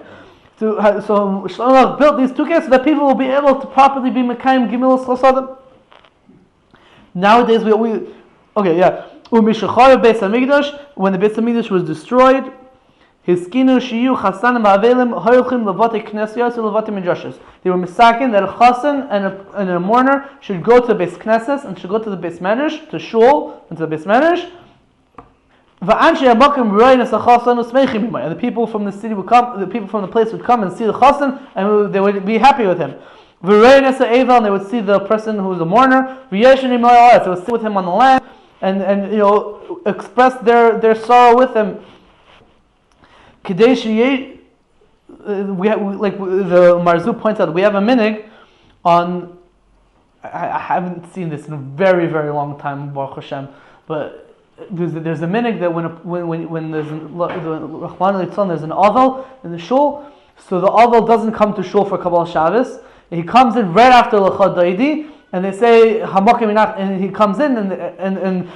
So Shlomo Melech built these two gates so that people will be able to properly be Mekayim Gemilas Chasodim. Nowadays when the Beis Hamikdash was destroyed, they were misakin that a chasan and a mourner should go to the Beis Knesses and should go to the Beis Medrash, to shul and to the Beis Medrash. And the people from the city would come, the people from the place would come and see the chasan, and they would be happy with him. And they would see the person who was a mourner. They would sit with him on the land and express their sorrow with him. The Marzu points out, we have a minig on. I haven't seen this in a very, very long time, Baruch Hashem, but there's a minig that when there's an aval in the shul, so the aval doesn't come to shul for Kabbalah Shabbos. He comes in right after L'chad Daidi, and they say Hamakim Inach, and he comes in, and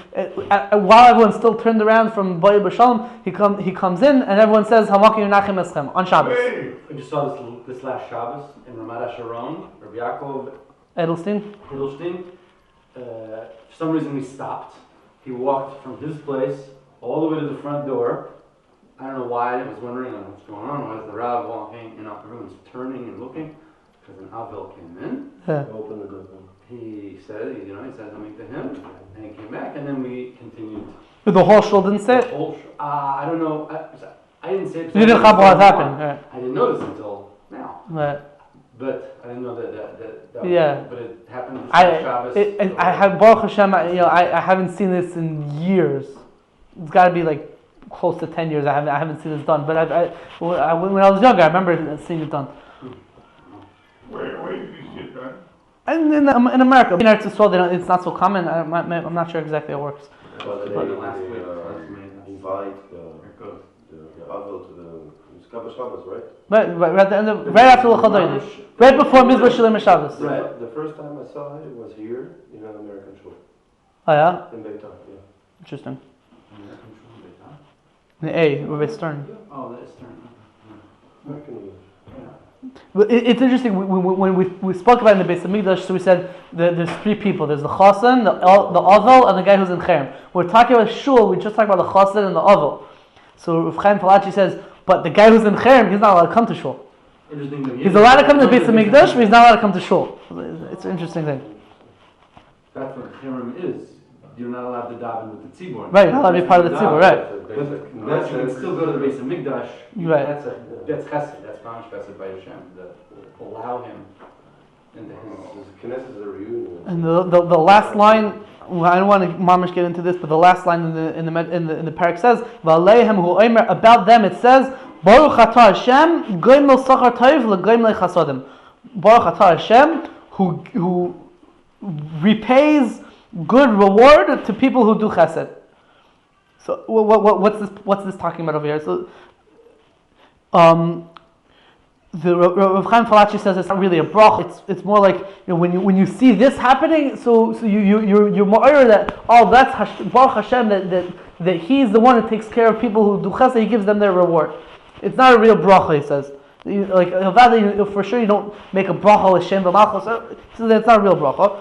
while everyone's still turned around from Bayit B'Shalom, he comes in, and everyone says Hamakim Inachim Eschem on Shabbos. I just saw this last Shabbos in Ramat Hasharon, Rabbi Yaakov Edelstein. For some reason we stopped. He walked from his place all the way to the front door. I don't know why. I was wondering what's going on. Why is the Rav walking? Everyone's turning and looking. Because an Avel came in, opened the door. He said something to him, and he came back, and then we continued. But the whole shul didn't say it? I don't know. I didn't say it. You didn't know what happened. Right. I didn't notice until now. Right. But I didn't know that but it happened this Shabbos. I have Baruch Hashem. I haven't seen this in years. It's got to be close to 10 years. I haven't seen this done. But when I was younger, I remember seeing it done. Where did you see it done? And in America, in Eretz Yisrael, it's not so common. I'm not sure exactly how it works. But they invite the Avel to the Kabbalah Shabbos, right? Right after L'chad Daidi, right before Mizbah Shalem Shabbos. Right. The first time I saw it was here in an American shul. Oh yeah. In Beitar, yeah. Interesting. American shul in Beitar? We're Stern. Oh, that's Stern. American English. But it's interesting, when we spoke about in the Beis Hamikdash, so we said there's three people. There's the Chasan, the Avel, and the guy who's in Cherem. We're talking about Shul, we just talked about the Chasan and the Avel. So Rav Chaim Palachi says, but the guy who's in Cherem, he's not allowed to come to Shul. He's allowed to come to the Beis Hamikdash, but he's not allowed to come to Shul. It's an interesting thing. That's what Cherem is. You're not allowed to daven with the tzibur. Right, you're not allowed to be part of the tzibur, right. But you can still go to the Beis Hamikdash. Right. That's chesed. That's bound chesed by Hashem. That allow him into his. Knesset is a reunion. And the last line, I don't want to mamish get into this, but the last line in the parak says, "V'aleihem hu omer." About them it says, "Baruch atah Hashem, goyim lo sachar tov legoyim le chasodim." Baruch atah Hashem, who repays good reward to people who do chesed. So what's this talking about over here? So the Rav Chaim Palachi says it's not really a brach. It's more like when you see this happening, so you're more aware that that's Baruch Hashem that He's the one who takes care of people who do chesed. He gives them their reward. It's not a real bracha, he says. For sure you don't make a bracha with Shem v'malchus. So that's not a real bracha.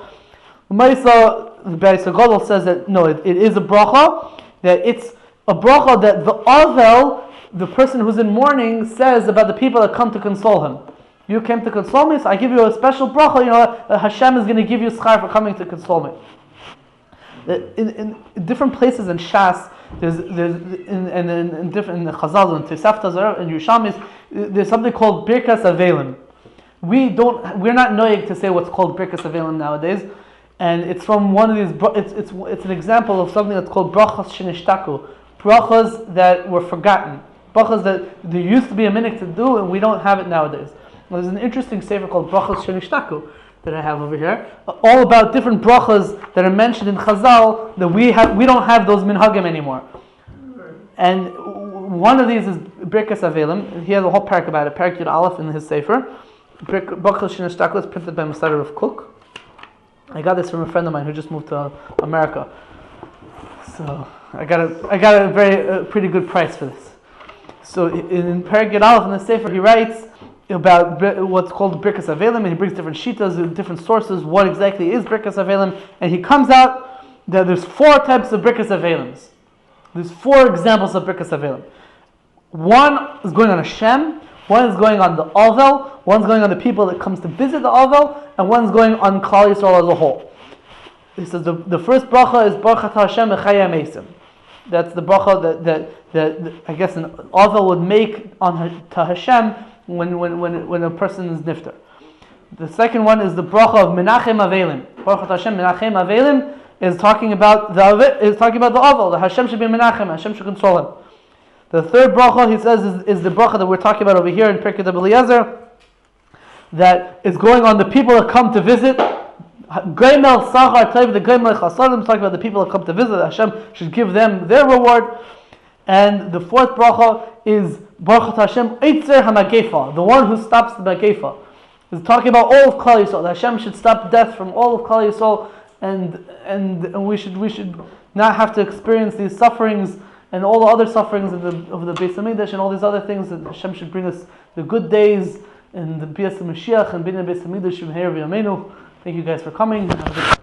Maisa, the Beis Gadol says that no, it is a bracha. That it's a bracha that the Avel, the person who's in mourning, says about the people that come to console him. You came to console me, so I give you a special bracha. Hashem is going to give you schar for coming to console me. In different places in Shas, in different Chazal and Tosafta and Yerushalmis, there's something called Birkas Avelim. We're not knowing to say what's called Birkas Avelim nowadays, and it's from one of these. It's an example of something that's called brachas shenishtaku, brachas that were forgotten, brachas that there used to be a minhag to do, and we don't have it nowadays. There's an interesting sefer called brachas shenishtaku that I have over here, all about different brachas that are mentioned in Chazal that we don't have those minhagim anymore. And one of these is Birkas Avelim. He has a whole parak about it, parak Yud Aleph in his sefer. Brachas shenishtaku is printed by Masada of Cook. I got this from a friend of mine who just moved to America, so I got a pretty good price for this. So in parak Yud Aleph in the sefer, he writes about what's called Birkas Avelim, and he brings different shitas, different sources, what exactly is Birkas Avelim, and he comes out that there's 4 types of Birkas Avelims. There's 4 examples of Birkas Avelim. One is going on Hashem, one is going on the Ovel, one's going on the people that comes to visit the Ovel, and one's going on Klal Yisrael as a whole. He says the first bracha is Baruch Atah Hashem Echayei Mesim. That's the bracha that I guess an Ovel would make to Hashem when a person is nifter. The second one is the bracha of Menachem Avelim. Baruch Atah Hashem Menachem Avelim is talking about the Ovel. The Hashem should be Menachem. Hashem should console him. The third bracha, he says, is the bracha that we're talking about over here in Pirkei Eliezer, that is going on the people that come to visit. Goimel Sachar Tov, the Goimel Chasadim, is talking about the people that come to visit. Hashem should give them their reward. And the fourth bracha is Baruch Atah Hashem Eitzer HaMagefa, the one who stops the Magefa. He's talking about all of Klal Yisrael. Hashem should stop death from all of Klal Yisrael, and we should not have to experience these sufferings and all the other sufferings of the Beis Hamikdash and all these other things. That Hashem should bring us the good days and the Bias Mashiach and Binyan Beis Hamikdash Shemheir V'Yameinu. Thank you guys for coming. Have a good